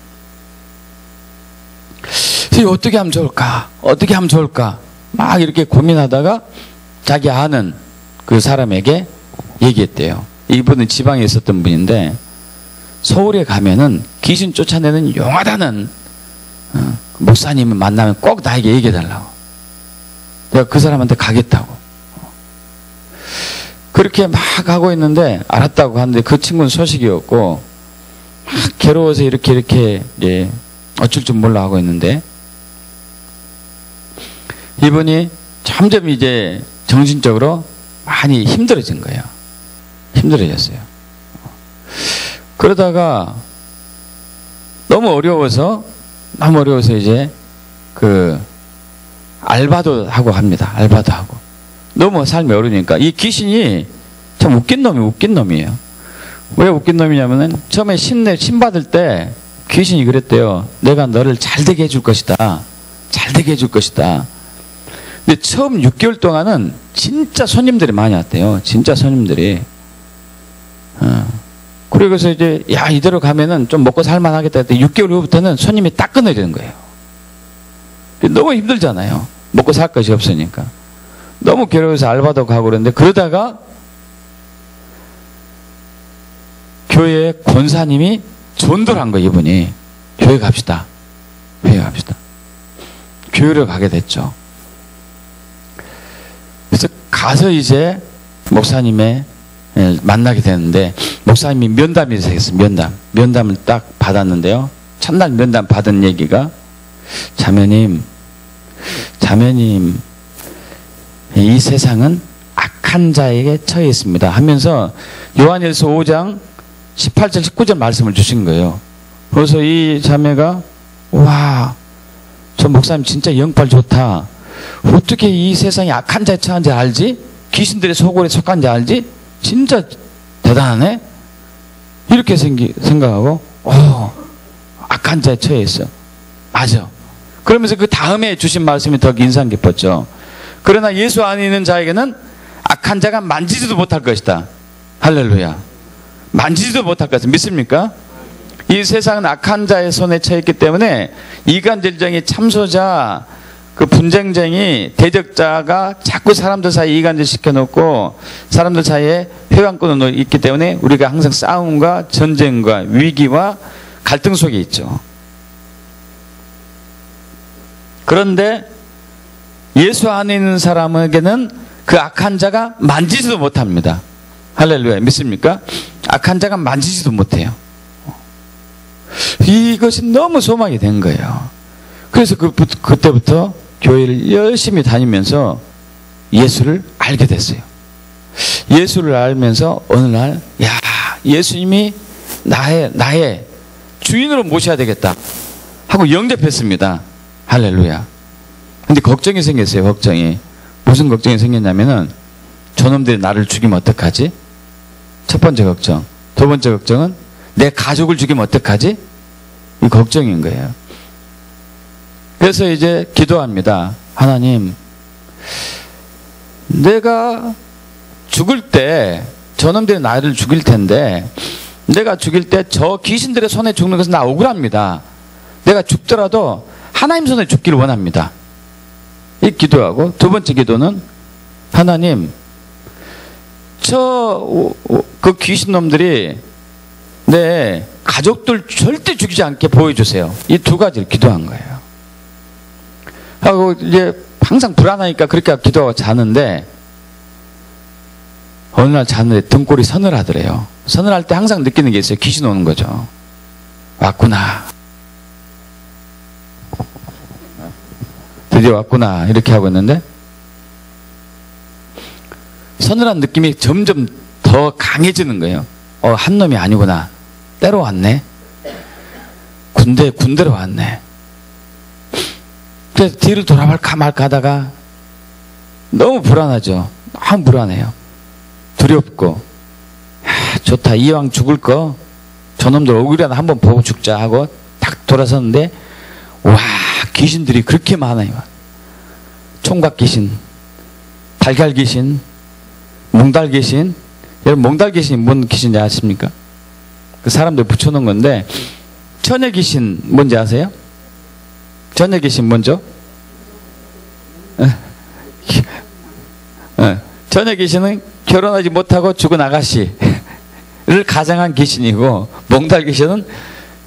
그래서 어떻게 하면 좋을까? 어떻게 하면 좋을까? 막 이렇게 고민하다가 자기 아는 그 사람에게 얘기했대요. 이분은 지방에 있었던 분인데 서울에 가면은 귀신 쫓아내는 용하다는 목사님을 만나면 꼭 나에게 얘기해달라고. 내가 그 사람한테 가겠다고. 그렇게 막 하고 있는데 알았다고 하는데 그 친구는 소식이 없고 막 괴로워서 이렇게 어쩔 줄 몰라 하고 있는데 이분이 점점 이제 정신적으로 많이 힘들어진 거예요. 힘들어졌어요. 그러다가 너무 어려워서 이제 그 알바도 하고 합니다. 알바도 하고. 너무 삶이 어려우니까 이 귀신이 참 웃긴 놈이에요. 왜 웃긴 놈이냐면은 처음에 신 받을 때 귀신이 그랬대요. 내가 너를 잘 되게 해줄 것이다. 잘 되게 해줄 것이다. 근데 처음 6개월 동안은 진짜 손님들이 많이 왔대요. 진짜 손님들이. 그래서 이제 이대로 가면은 좀 먹고 살만하겠다 했더니 6개월 후부터는 손님이 딱 끊어지는 거예요. 너무 힘들잖아요. 먹고 살 것이 없으니까. 너무 괴로워서 알바도 가고 그러는데 그러다가 교회에 권사님이 전도를 한 거예요. 이분이. 교회 갑시다. 교회를 가게 됐죠. 그래서 가서 이제 목사님의 만나게 되는데 목사님이 면담이 생겼어요. 면담을 딱 받았는데요. 첫날 면담 받은 얘기가 자매님 이 세상은 악한 자에게 처해 있습니다 하면서 요한일서 5장 18절 19절 말씀을 주신 거예요. 그래서 이 자매가 와, 저 목사님 진짜 영빨 좋다. 어떻게 이 세상이 악한 자에 처한지 알지? 귀신들의 소굴에 속한지 알지? 진짜 대단하네? 이렇게 생각하고 악한 자에 처해 있어. 맞아. 그러면서 그 다음에 주신 말씀이 더 인상 깊었죠. 그러나 예수 안에 있는 자에게는 악한 자가 만지지도 못할 것이다. 할렐루야. 만지지도 못할 것이다. 믿습니까? 이 세상은 악한 자의 손에 처했기 때문에 이간질쟁이 참소자 그 분쟁쟁이 대적자가 자꾸 사람들 사이에 이간질 시켜놓고 사람들 사이에 회방꾼으로 있기 때문에 우리가 항상 싸움과 전쟁과 위기와 갈등 속에 있죠. 그런데 예수 안에 있는 사람에게는 그 악한 자가 만지지도 못합니다. 할렐루야. 믿습니까? 악한 자가 만지지도 못해요. 이것이 너무 소망이 된 거예요. 그래서 그때부터 교회를 열심히 다니면서 예수를 알게 됐어요. 예수를 알면서 어느 날 예수님이 나의 주인으로 모셔야 되겠다 하고 영접했습니다. 할렐루야. 근데 걱정이 생겼어요. 걱정이. 무슨 걱정이 생겼냐면은 저놈들이 나를 죽이면 어떡하지? 첫 번째 걱정. 두 번째 걱정은 내 가족을 죽이면 어떡하지? 이 걱정인 거예요. 그래서 이제 기도합니다. 하나님, 내가 죽을 때 저놈들이 나를 죽일 텐데 내가 죽일 때 저 귀신들의 손에 죽는 것은 나 억울합니다. 내가 죽더라도 하나님 손에 죽기를 원합니다. 이 기도하고, 두 번째 기도는 하나님, 그 귀신놈들이 내 가족들 절대 죽이지 않게 보여주세요. 이 두 가지를 기도한 거예요. 하고 이제 항상 불안하니까 그렇게 기도하고 자는데 어느 날 자는데 등골이 서늘하더래요. 서늘할 때 항상 느끼는 게 있어요. 귀신 오는 거죠. 왔구나. 드디어 왔구나. 이렇게 하고 있는데 서늘한 느낌이 점점 더 강해지는 거예요. 한 놈이 아니구나. 때로 왔네. 군대로 왔네. 그래서 뒤를 돌아볼까 말까 하다가 너무 불안하죠. 너무 불안해요. 두렵고, 좋다. 이왕 죽을 거 저놈들 얼굴이라도 한번 보고 죽자 하고 딱 돌아섰는데, 와, 귀신들이 그렇게 많아요. 총각 귀신, 달걀 귀신, 몽달 귀신. 여러분, 몽달 귀신이 뭔 귀신인지 아십니까? 그 사람들 붙여놓은 건데, 처녀 귀신 뭔지 아세요? 처녀 귀신 뭔죠? 처녀 귀신은 결혼하지 못하고 죽은 아가씨를 가장한 귀신이고, 몽달 귀신은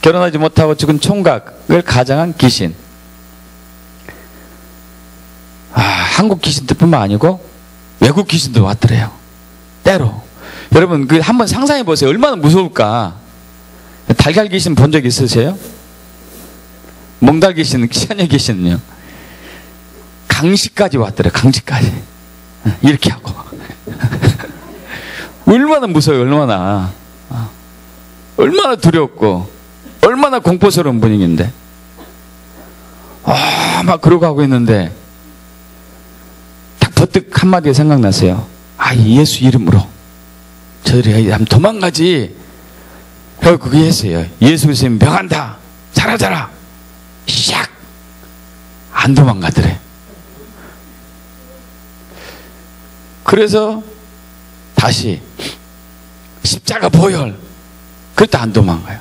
결혼하지 못하고 죽은 총각을 가장한 귀신. 한국 귀신들뿐만 아니고 외국 귀신도 왔더래요. 때로. 여러분, 한번 상상해 보세요. 얼마나 무서울까? 달걀 귀신 본 적 있으세요? 몽달 귀신, 처녀 귀신은요, 강시까지 왔더래요. 강시까지. 이렇게 하고. 얼마나 무서워요. 얼마나 두렵고 얼마나 공포스러운 분위기인데, 막 그러고 하고 있는데 딱 버뜩 한마디가 생각났어요. 예수 이름으로 저리 한번 도망가지. 그게 했어요. 예수 그리스도님 명한다. 사라져라. 샥. 안 도망가더래. 그래서 다시 십자가 보혈. 그것도 안 도망가요.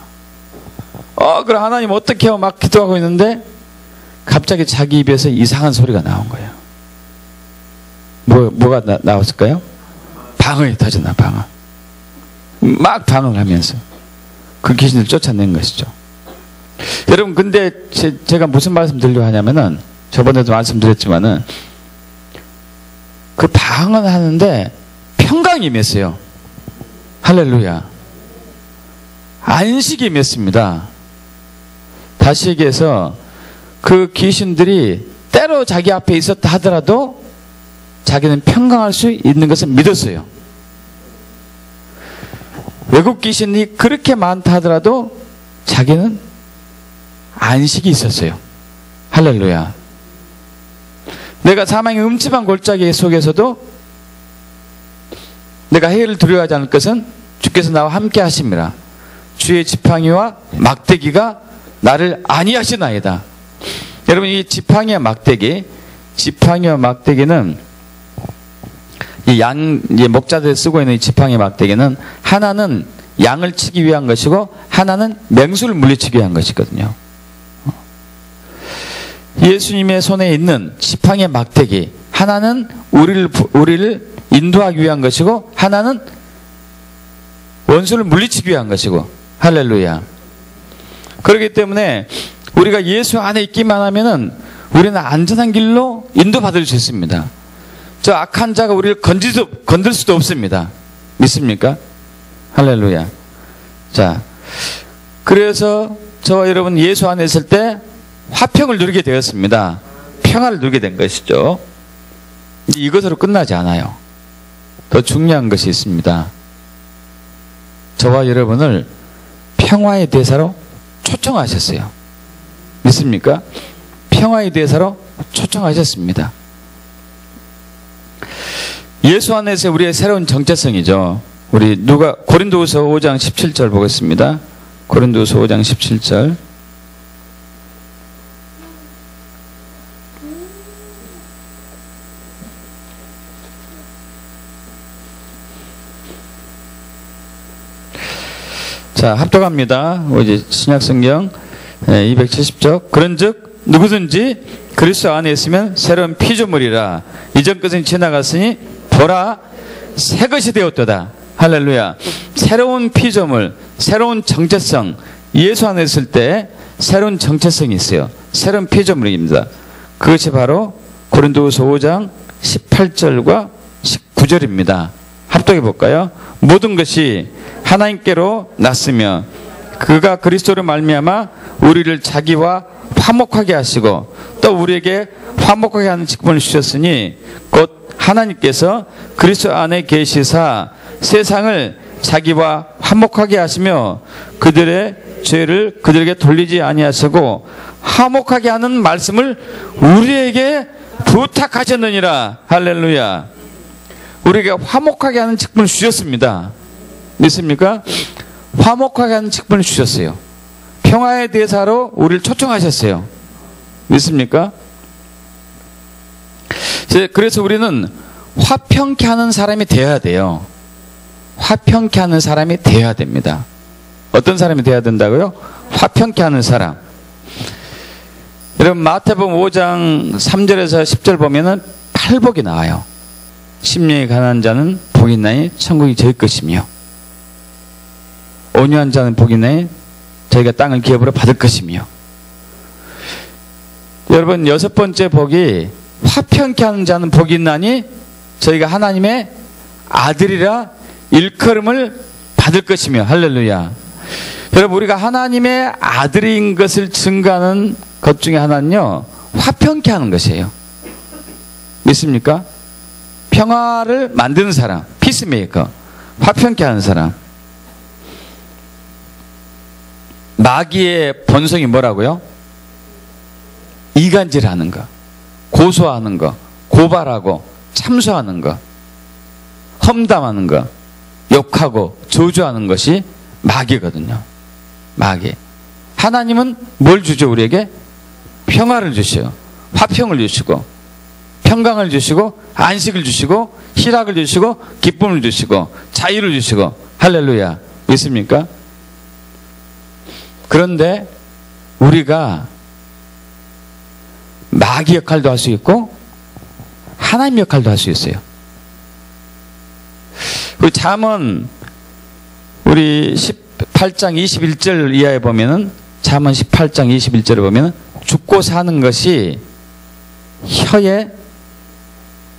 그럼 하나님 어떻게 해요? 막 기도하고 있는데 갑자기 자기 입에서 이상한 소리가 나온 거예요. 뭐가 나왔을까요? 방언이 터졌나, 방언. 막 방언하면서 그 귀신을 쫓아낸 것이죠. 여러분, 근데 제가 무슨 말씀 드리려고 하냐면은, 저번에도 말씀드렸지만은, 그 방언하는데 평강이 임했어요. 할렐루야. 안식이 임했습니다. 다시 얘기해서 그 귀신들이 때로 자기 앞에 있었다 하더라도 자기는 평강할 수 있는 것을 믿었어요. 외국 귀신이 그렇게 많다 하더라도 자기는 안식이 있었어요. 할렐루야. 내가 사망의 음침한 골짜기 속에서도 내가 해를 두려워하지 않을 것은 주께서 나와 함께 하심이라. 주의 지팡이와 막대기가 나를 안위하시나이다. 여러분, 이 지팡이와 막대기는 이 목자들이 쓰고 있는 이 지팡이 막대기는 하나는 양을 치기 위한 것이고 하나는 맹수를 물리치기 위한 것이거든요. 예수님의 손에 있는 지팡이 막대기, 하나는 우리를 인도하기 위한 것이고 하나는 원수를 물리치기 위한 것이고. 할렐루야. 그렇기 때문에 우리가 예수 안에 있기만 하면은 우리는 안전한 길로 인도받을 수 있습니다. 저 악한 자가 우리를 건들 수도 없습니다. 믿습니까? 할렐루야. 자, 그래서 저와 여러분 예수 안에 있을 때 화평을 누리게 되었습니다. 평화를 누리게 된 것이죠. 이것으로 끝나지 않아요. 더 중요한 것이 있습니다. 저와 여러분을 평화의 대사로 초청하셨어요. 믿습니까? 평화의 대사로 초청하셨습니다. 예수 안에서 우리의 새로운 정체성이죠. 우리 고린도후서 5장 17절 보겠습니다. 고린도서 5장 17절. 자, 합독합니다. 이제 신약성경 270쪽. 그런즉 누구든지 그리스도 안에 있으면 새로운 피조물이라. 이전 것은 지나갔으니 보라 새 것이 되었도다. 할렐루야. 새로운 피조물, 새로운 정체성. 예수 안에 있을 때 새로운 정체성이 있어요. 새로운 피조물입니다. 그것이 바로 고린도후서 5장 18절과 19절입니다. 합독해 볼까요? 모든 것이 하나님께로 났으며 그가 그리스도로 말미암아 우리를 자기와 화목하게 하시고 또 우리에게 화목하게 하는 직분을 주셨으니 곧 하나님께서 그리스도 안에 계시사 세상을 자기와 화목하게 하시며 그들의 죄를 그들에게 돌리지 아니하시고 화목하게 하는 말씀을 우리에게 부탁하셨느니라. 할렐루야. 우리에게 화목하게 하는 직분을 주셨습니다. 믿습니까? 화목하게 하는 직분을 주셨어요. 평화의 대사로 우리를 초청하셨어요. 믿습니까? 그래서 우리는 화평케 하는 사람이 되어야 돼요. 화평케 하는 사람이 되어야 됩니다. 어떤 사람이 되어야 된다고요? 화평케 하는 사람. 여러분 마태복음 5장 3절에서 10절 보면은 팔복이 나와요. 심령이 가난한 자는 복이 있나니 천국이 저희 것이며 온유한 자는 복이 있나니 저희가 땅을 기업으로 받을 것이며. 여러분 여섯 번째 복이 화평케 하는 자는 복이 있나니 저희가 하나님의 아들이라 일컬음을 받을 것이며. 할렐루야. 여러분 우리가 하나님의 아들인 것을 증거하는 것 중에 하나는요 화평케 하는 것이에요. 믿습니까? 평화를 만드는 사람, 피스메이커, 화평케 하는 사람. 마귀의 본성이 뭐라고요? 이간질하는 거, 고소하는 거, 고발하고 참소하는 거, 험담하는 거, 욕하고 저주하는 것이 마귀거든요. 마귀. 하나님은 뭘 주죠? 우리에게 평화를 주셔요. 화평을 주시고 평강을 주시고 안식을 주시고 희락을 주시고 기쁨을 주시고 자유를 주시고. 할렐루야. 믿습니까? 그런데 우리가 마귀 역할도 할 수 있고 하나님 역할도 할 수 있어요. 우리 잠언 우리 18장 21절 이하에 보면은 잠언 18장 21절에 보면은 죽고 사는 것이 혀에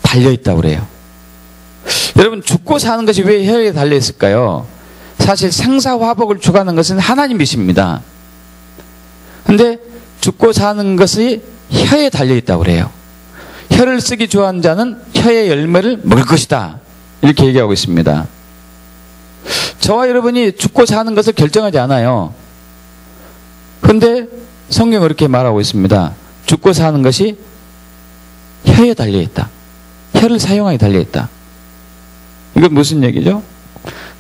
달려있다고 그래요. 여러분 죽고 사는 것이 왜 혀에 달려있을까요? 사실 생사화복을 주관하는 것은 하나님이십니다. 그런데 죽고 사는 것이 혀에 달려있다고 그래요. 혀를 쓰기 좋아하는 자는 혀의 열매를 먹을 것이다. 이렇게 얘기하고 있습니다. 저와 여러분이 죽고 사는 것을 결정하지 않아요. 그런데 성경은 그렇게 말하고 있습니다. 죽고 사는 것이 혀에 달려있다. 혀를 사용하게 달려있다. 이건 무슨 얘기죠?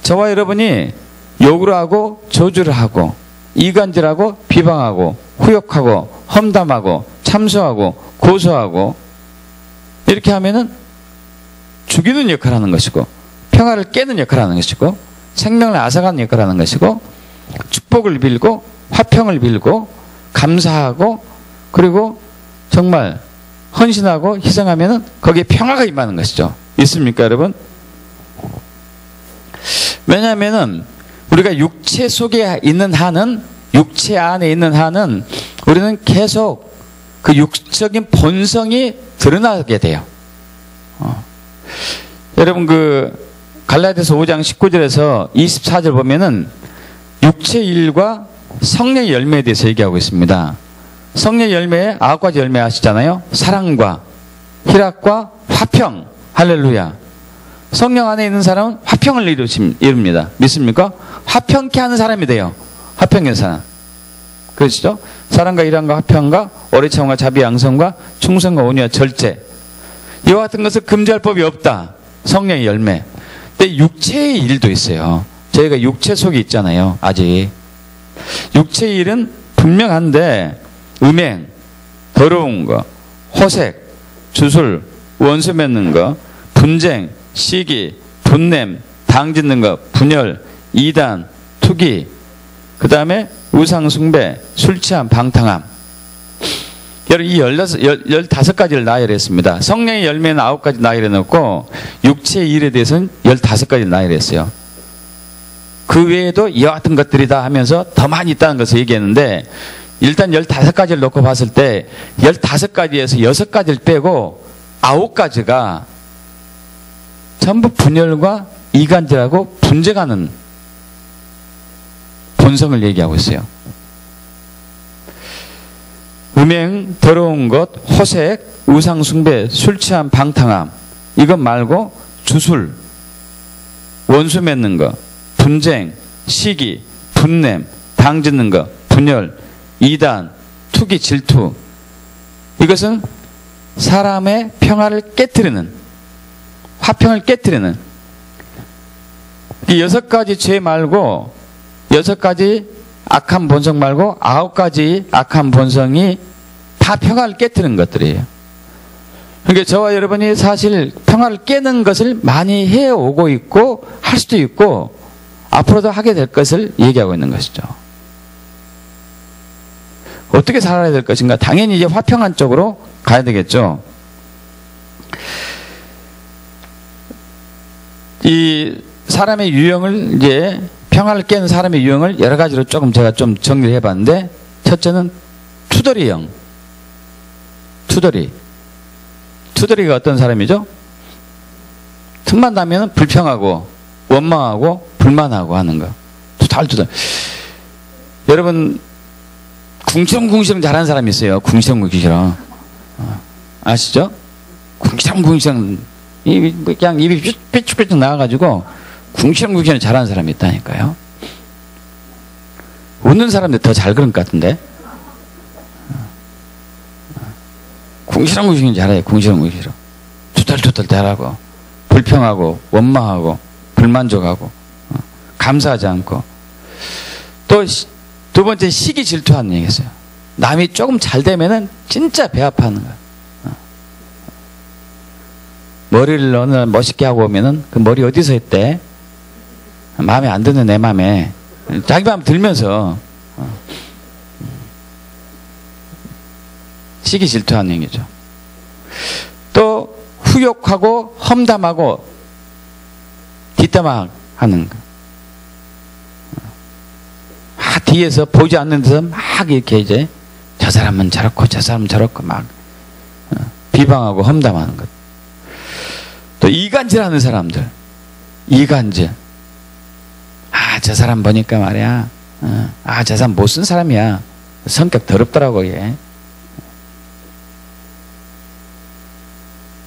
저와 여러분이 욕을 하고 저주를 하고 이간질하고 비방하고 후욕하고 험담하고 참소하고 고소하고 이렇게 하면은 죽이는 역할을 하는 것이고 평화를 깨는 역할을 하는 것이고 생명을 앗아가는 역할을 하는 것이고 축복을 빌고 화평을 빌고 감사하고 그리고 정말 헌신하고 희생하면은 거기에 평화가 임하는 것이죠. 있습니까 여러분? 왜냐하면은 우리가 육체 속에 있는 한은 육체 안에 있는 한은 우리는 계속 그 육적인 본성이 드러나게 돼요. 여러분 그 갈라디아서 5장 19절에서 24절 보면은 육체의 일과 성령의 열매에 대해서 얘기하고 있습니다. 성령의 열매에 9가지 열매 아시잖아요. 사랑과 희락과 화평. 할렐루야. 성령 안에 있는 사람은 화평을 이룹니다. 믿습니까? 화평케 하는 사람이 돼요. 화평의 사람. 그렇죠? 사랑과 희락과 화평과 오래 참음과 자비 양성과 충성과 온유와 절제. 이와 같은 것을 금지할 법이 없다. 성령의 열매. 근데 육체의 일도 있어요. 저희가 육체 속에 있잖아요. 아직. 육체의 일은 분명한데 음행, 더러운 거, 호색, 주술, 원수 맺는 거, 분쟁, 시기, 분냄, 당짓는 거, 분열, 이단, 투기, 그 다음에 우상숭배, 술취함, 방탕함. 여러분 이 15가지를 나열했습니다. 성령의 열매는 9가지 나열해놓고 육체의 일에 대해서는 15가지 나열했어요. 그 외에도 이와 같은 것들이다 하면서 더 많이 있다는 것을 얘기했는데 일단 15가지를 놓고 봤을 때 15가지에서 6가지를 빼고 9가지가 전부 분열과 이간질하고 분쟁하는 본성을 얘기하고 있어요. 음행, 더러운 것, 호색, 우상숭배, 술취함, 방탕함 이것 말고 주술, 원수 맺는 것, 분쟁, 시기, 분냄, 당짓는 것, 분열, 이단, 투기, 질투 이것은 사람의 평화를 깨트리는 화평을 깨트리는 이 6가지 죄 말고 6가지 악한 본성 말고 9가지 악한 본성이 다 평화를 깨트리는 것들이에요. 그러니까 저와 여러분이 사실 평화를 깨는 것을 많이 해오고 있고 할 수도 있고 앞으로도 하게 될 것을 얘기하고 있는 것이죠. 어떻게 살아야 될 것인가? 당연히 이제 화평한 쪽으로 가야 되겠죠. 이 사람의 유형을 이제 평화를 깨는 사람의 유형을 여러 가지로 조금 제가 좀 정리를 해봤는데 첫째는 투덜이형. 투덜이가 어떤 사람이죠? 틈만 나면 불평하고 원망하고 불만하고 하는 거. 투덜투덜. 여러분 궁시렁궁시렁 잘하는 사람이 있어요. 궁시렁궁시렁. 아시죠? 궁시렁궁시렁 그냥 입이 삐쭉삐쭉 나와가지고 궁시렁궁시렁 잘하는 사람이 있다니까요. 웃는 사람들 더 잘 그런 것 같은데. 궁시렁궁시렁 잘해요. 궁시렁궁시렁. 투덜투덜 잘하고 불평하고 원망하고 불만족하고 감사하지 않고. 또 두 번째 시기 질투하는 얘기였어요. 남이 조금 잘 되면은 진짜 배 아파하는 거야. 머리를 어느 날 멋있게 하고 오면은 그 머리 어디서 했대? 마음에 안 드는 내 마음에 자기 마음 들면서 시기 질투하는 얘기죠. 또 후욕하고 험담하고 뒷담화하는 거. 뒤에서 보지 않는 데서 막 이렇게 이제 저 사람은 저렇고 저 사람은 저렇고 막 비방하고 험담하는 것. 또 이간질하는 사람들. 이간질. 저 사람 보니까 말이야. 저 사람 못 쓴 사람이야. 성격 더럽더라고 얘.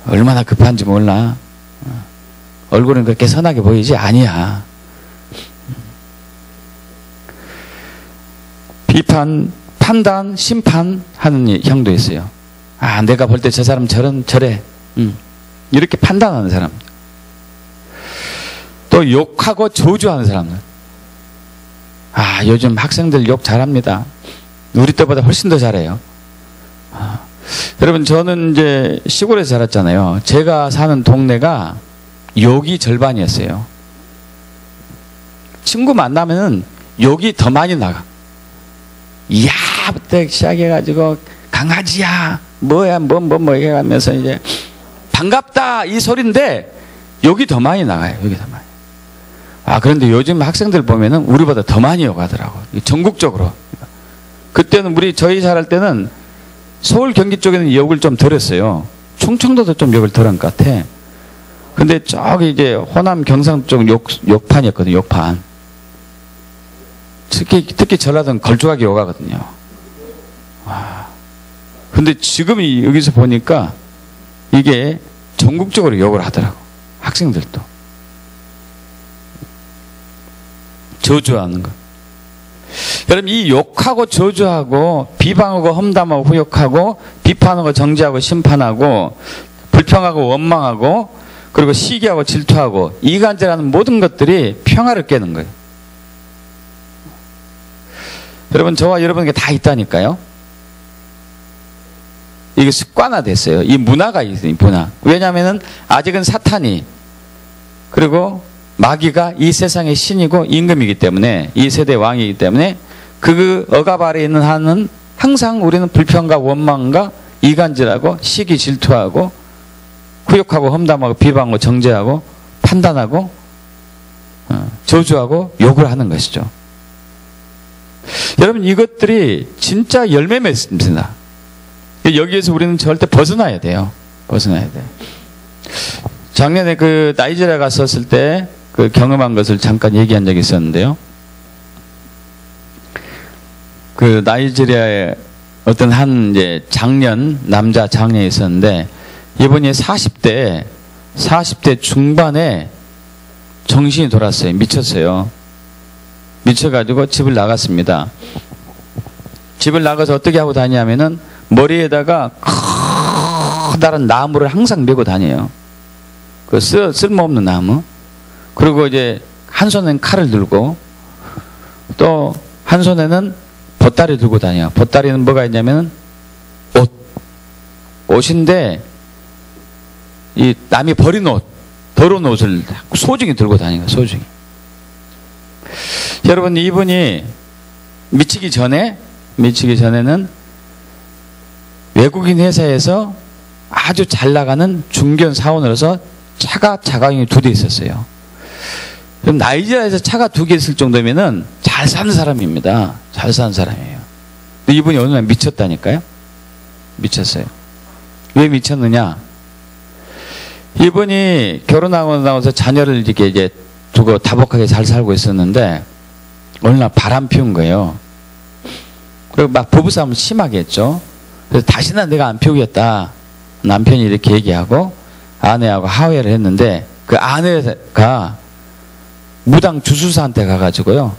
얼마나 급한지 몰라. 얼굴은 그렇게 선하게 보이지? 아니야. 비판, 판단, 심판하는 형도 있어요. 내가 볼 때 저 사람 저래. 이렇게 판단하는 사람. 또 욕하고 저주하는 사람들. 요즘 학생들 욕 잘합니다. 우리 때보다 훨씬 더 잘해요. 여러분, 저는 이제 시골에서 자랐잖아요. 제가 사는 동네가 욕이 절반이었어요. 친구 만나면은 욕이 더 많이 나가. 야부터 시작해가지고 강아지야 뭐야 뭐 해가면서 이제 반갑다 이 소리인데 욕이 더 많이 나가요. 욕이 더 많이. 그런데 요즘 학생들 보면은 우리보다 더 많이 욕하더라고. 전국적으로. 그때는 저희 자랄 때는 서울 경기 쪽에는 욕을 좀 덜 했어요. 충청도도 좀 욕을 덜 한 것 같아. 근데 저기 이제 호남 경상 쪽 욕판이었거든요. 욕판. 특히 전라도는 걸쭉하게 욕하거든요. 근데 지금 여기서 보니까 이게 전국적으로 욕을 하더라고. 학생들도. 저주하는 거. 여러분, 이 욕하고 저주하고 비방하고 험담하고 후욕하고 비판하고 정죄하고 심판하고 불평하고 원망하고 그리고 시기하고 질투하고 이간질하는 모든 것들이 평화를 깨는 거예요. 여러분, 저와 여러분에게 다 있다니까요. 이게 습관화됐어요. 이 문화가 있어요. 문화. 왜냐하면 아직은 사탄이 그리고 마귀가 이 세상의 신이고 임금이기 때문에, 이 세대의 왕이기 때문에 그 억압 아래에 있는 한은 항상 우리는 불평과 원망과 이간질하고 시기 질투하고 후욕하고 험담하고 비방하고 정죄하고 판단하고 저주하고 욕을 하는 것이죠. 여러분, 이것들이 진짜 열매 맺습니다. 여기에서 우리는 절대 벗어나야 돼요. 벗어나야 돼요. 작년에 그 나이지리아 갔었을 때 그 경험한 것을 잠깐 얘기한 적이 있었는데요. 그 나이지리아에 어떤 한 이제 남자 장년이 있었는데, 이분이 40대 중반에 정신이 돌았어요. 미쳤어요. 미쳐가지고 집을 나갔습니다. 집을 나가서 어떻게 하고 다니냐면은 머리에다가 커다란 나무를 항상 메고 다녀요. 그 쓸모없는 나무. 그리고 이제 한 손에는 칼을 들고 또 한 손에는 보따리 들고 다녀요. 보따리는 뭐가 있냐면은 옷인데 이 남이 버린 옷, 더러운 옷을 소중히 들고 다니는 거예요. 소중히. 여러분, 이분이 미치기 전에는 외국인 회사에서 아주 잘 나가는 중견 사원으로서 차가 자가용이 2대 있었어요. 그럼 나이지리아에서 차가 2개 있을 정도면은 잘 사는 사람입니다. 잘 사는 사람이에요. 근데 이분이 어느 날 미쳤다니까요. 미쳤어요. 왜 미쳤느냐? 이분이 결혼하고 나서 자녀를 이렇게 이제 두고 다복하게 잘 살고 있었는데 어느 날 바람 피운 거예요. 그리고 막 부부싸움을 심하게 했죠. 그래서 다시는 내가 안 피우겠다. 남편이 이렇게 얘기하고 아내하고 하회를 했는데, 그 아내가 무당 주술사한테 가가지고요,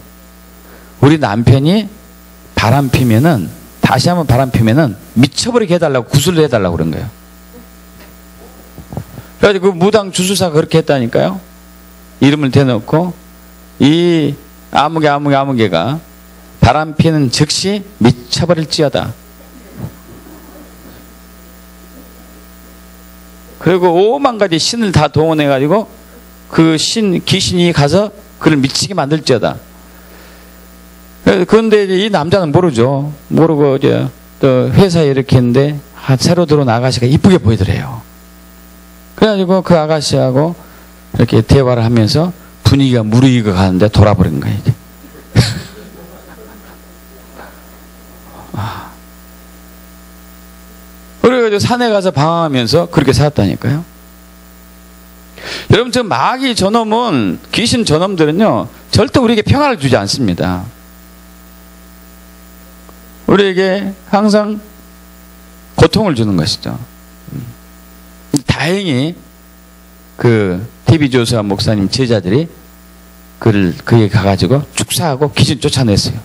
우리 남편이 바람 피면은, 다시 한번 바람 피면은 미쳐버리게 해달라고 구슬을 해달라고 그런 거예요. 그래가지고 그 무당 주술사가 그렇게 했다니까요. 이름을 대놓고 이 아무개가 바람 피는 즉시 미쳐버릴지어다. 그리고 5만 가지 신을 다 동원해가지고 그 귀신이 가서 그를 미치게 만들지어다. 그런데 이 남자는 모르죠. 모르고 이제 또 회사에 이렇게 했는데 새로 들어온 아가씨가 이쁘게 보이더래요. 그래가지고 그 아가씨하고 이렇게 대화를 하면서 분위기가 무르익어 가는데 돌아버린 거예요, 이제. 그래가지고 산에 가서 방황하면서 그렇게 살았다니까요. 여러분, 저 마귀 저놈은, 귀신 저놈들은요, 절대 우리에게 평화를 주지 않습니다. 우리에게 항상 고통을 주는 것이죠. 다행히 그 TV 조수아 목사님 제자들이 그에 가가지고 축사하고 귀신 쫓아냈어요.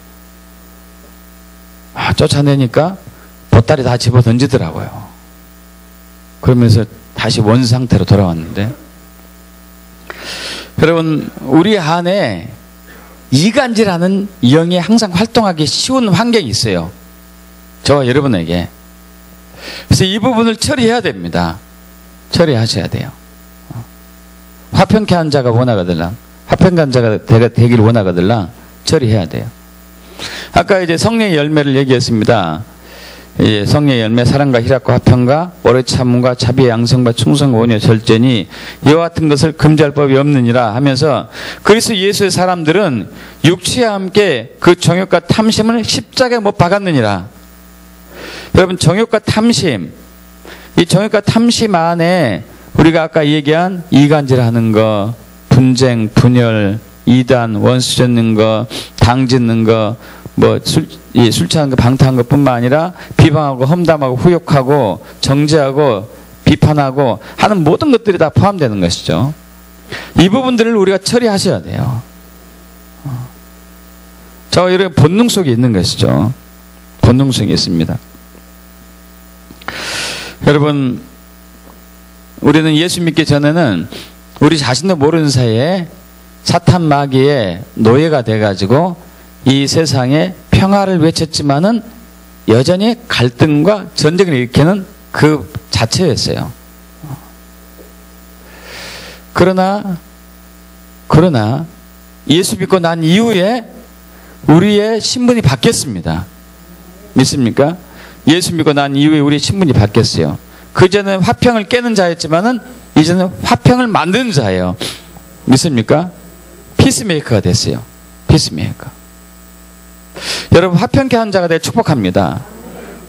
쫓아내니까 보따리 다 집어 던지더라고요. 그러면서 다시 원 상태로 돌아왔는데, 여러분, 우리 안에 이간질하는 영이 항상 활동하기 쉬운 환경이 있어요. 저와 여러분에게. 그래서 이 부분을 처리해야 됩니다. 처리하셔야 돼요. 화평케 한 자가 원하거들랑, 화평케 한 자가 되기를 원하거들랑 처리해야 돼요. 아까 이제 성령의 열매를 얘기했습니다. 성령의 열매, 사랑과 희락과 화평과 오래 참음과 자비의 양성과 충성과 온유와 절제니 이와 같은 것을 금지할 법이 없느니라 하면서, 그리스도 예수의 사람들은 육체와 함께 그 정욕과 탐심을 십자가에 못 박았느니라. 여러분, 정욕과 탐심, 이 정욕과 탐심 안에 우리가 아까 얘기한 이간질하는 거, 분쟁, 분열, 이단, 원수 짓는 거, 당 짓는 거, 뭐 술 취하는 거, 방탕한 것뿐만 아니라 비방하고 험담하고 후욕하고 정죄하고 비판하고 하는 모든 것들이 다 포함되는 것이죠. 이 부분들을 우리가 처리하셔야 돼요. 저 이런 본능 속에 있는 것이죠. 본능 속에 있습니다. 여러분, 우리는 예수 믿기 전에는 우리 자신도 모르는 사이에 사탄 마귀의 노예가 돼가지고 이 세상에 평화를 외쳤지만은 여전히 갈등과 전쟁을 일으키는 그 자체였어요. 그러나 예수 믿고 난 이후에 우리의 신분이 바뀌었습니다. 믿습니까? 예수 믿고 난 이후에 우리의 신분이 바뀌었어요. 그전에는 화평을 깨는 자였지만은 이제는 화평을 만드는 자예요. 믿습니까? 피스메이커가 됐어요. 피스메이커. 여러분, 화평케 하는 자가 되길 축복합니다.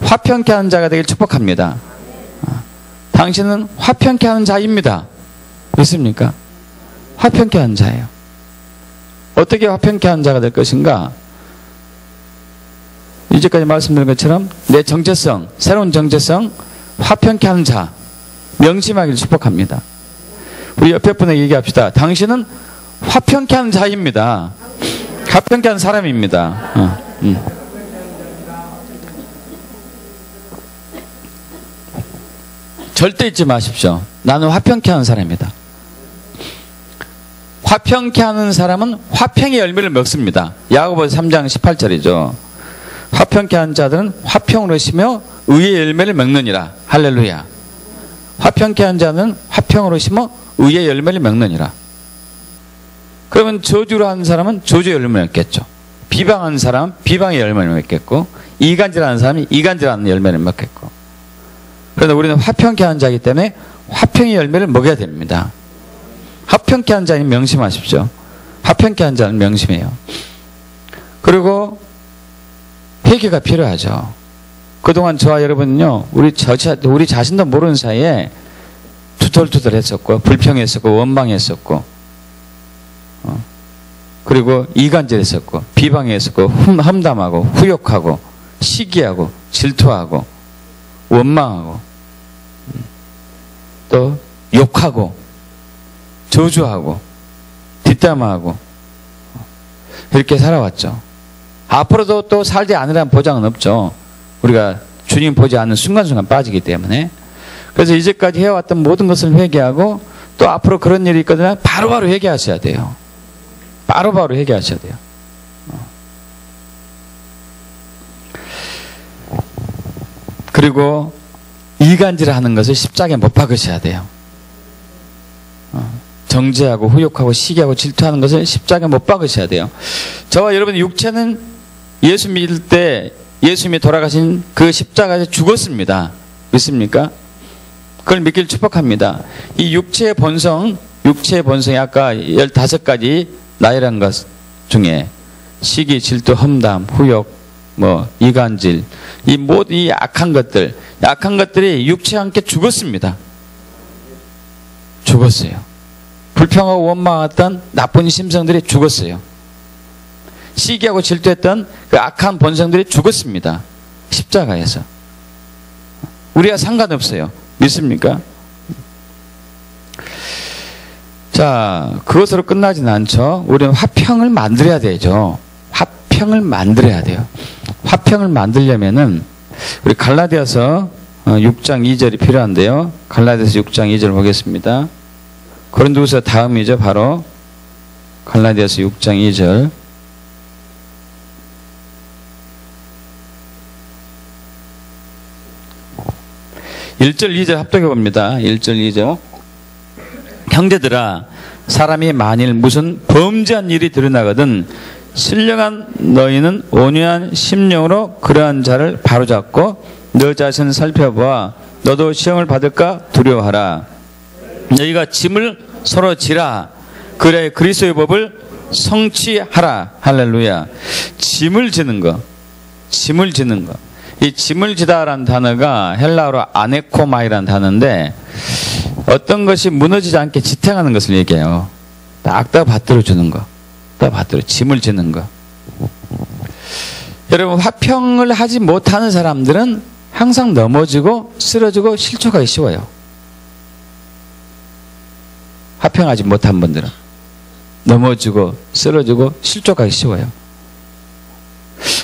화평케 하는 자가 되길 축복합니다. 당신은 화평케 하는 자입니다. 믿습니까? 화평케 하는 자예요. 어떻게 화평케 하는 자가 될 것인가? 이제까지 말씀드린 것처럼 내 정체성, 새로운 정체성, 화평케 하는 자, 명심하기를 축복합니다. 우리 옆에 분에게 얘기합시다. 당신은 화평케 하는 자입니다. 화평케 하는 사람입니다. 절대 잊지 마십시오. 나는 화평케 하는 사람이다. 화평케 하는 사람은 화평의 열매를 먹습니다. 야고보서 3장 18절이죠. 화평케 하는 자들은 화평으로 심어 의의 열매를 먹느니라. 할렐루야. 화평케 하는 자는 화평으로 심어 의의 열매를 먹느니라. 그러면 저주로 하는 사람은 저주의 열매를 먹겠죠. 비방하는 사람은 비방의 열매를 먹겠고, 이간질하는 사람이 이간질하는 열매를 먹겠고. 그런데 우리는 화평케 하는 자이기 때문에 화평의 열매를 먹어야 됩니다. 화평케 하는 자는 명심하십시오. 화평케 하는 자는 명심해요. 그리고 회개가 필요하죠. 그동안 저와 여러분은요, 우리 자신도 모르는 사이에 투덜투덜했었고, 불평했었고, 원망했었고, 그리고 이간질했었고, 비방했었고, 험담하고, 후욕하고, 시기하고, 질투하고, 원망하고, 또 욕하고, 저주하고, 뒷담화하고, 이렇게 살아왔죠. 앞으로도 또 살지 않으라는 보장은 없죠. 우리가 주님 보지 않는 순간순간 빠지기 때문에. 그래서 이제까지 해왔던 모든 것을 회개하고, 또 앞으로 그런 일이 있거든요. 바로바로 회개하셔야 돼요. 바로바로 회개하셔야 돼요. 그리고 이간질하는 것을 십자가에 못 박으셔야 돼요. 정죄하고 후욕하고 시기하고 질투하는 것을 십자가에 못 박으셔야 돼요. 저와 여러분의 육체는 예수 믿을 때 예수님이 돌아가신 그 십자가에서 죽었습니다. 믿습니까? 그걸 믿기를 축복합니다. 이 육체의 본성이 아까 15가지 나이란 것 중에 시기, 질투, 험담, 후욕, 이간질, 이 모든 이 악한 것들이 육체와 함께 죽었습니다. 죽었어요. 불평하고 원망했던 나쁜 심성들이 죽었어요. 시기하고 질투했던 그 악한 본성들이 죽었습니다. 십자가에서. 우리가 상관없어요. 믿습니까? 자, 그것으로 끝나지는 않죠. 우리는 화평을 만들어야 되죠. 화평을 만들어야 돼요. 화평을 만들려면은 우리 갈라디아서 6장 2절이 필요한데요. 갈라디아서 6장 2절 보겠습니다. 고린도후서 다음이죠. 바로 갈라디아서 6장 2절. (1절) 2절 합독해 봅니다. 1절 2절. 형제들아, 사람이 만일 무슨 범죄한 일이 드러나거든 신령한 너희는 온유한 심령으로 그러한 자를 바로잡고 너 자신을 살펴보아 너도 시험을 받을까 두려워하라. 너희가 짐을 서로 지라. 그래 그리스도의 법을 성취하라. 할렐루야. 짐을 지는 거. 이 짐을 지다라는 단어가 헬라어로 아네코마이라는 단어인데, 어떤 것이 무너지지 않게 지탱하는 것을 얘기해요. 딱 받들어 주는 거. 짐을 지는 거. 여러분, 화평을 하지 못하는 사람들은 항상 넘어지고 쓰러지고 실족하기 쉬워요. 화평하지 못한 분들은 넘어지고 쓰러지고 실족하기 쉬워요.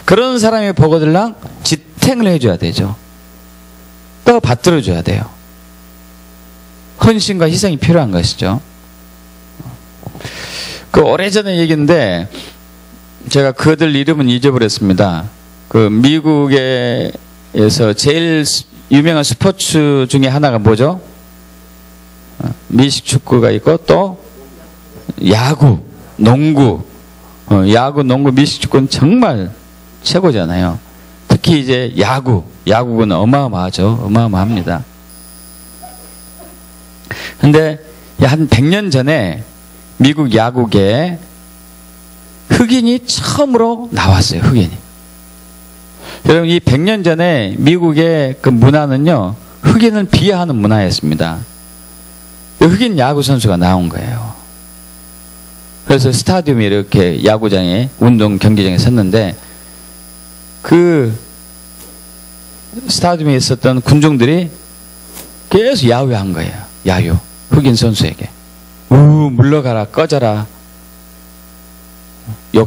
그런 사람이 보고들랑 지탱을 해줘야 되죠. 또 받들어줘야 돼요. 헌신과 희생이 필요한 것이죠. 그 오래전의 얘기인데 제가 그들 이름은 잊어버렸습니다. 그 미국에서 제일 유명한 스포츠 중에 하나가 뭐죠? 미식 축구가 있고 또 야구, 농구, 야구, 농구, 미식 축구는 정말 최고잖아요. 특히 이제 야구는 어마어마하죠. 어마어마합니다. 근데 한 100년 전에 미국 야구계에 흑인이 처음으로 나왔어요. 흑인이. 여러분, 이 100년 전에 미국의 그 문화는요, 흑인을 비하하는 문화였습니다. 흑인 야구 선수가 나온 거예요. 그래서 스타디움에 이렇게 야구장에, 운동 경기장에 섰는데, 그 스타디움에 있었던 군중들이 계속 야유한 거예요. 야유. 흑인 선수에게. 물러가라, 꺼져라.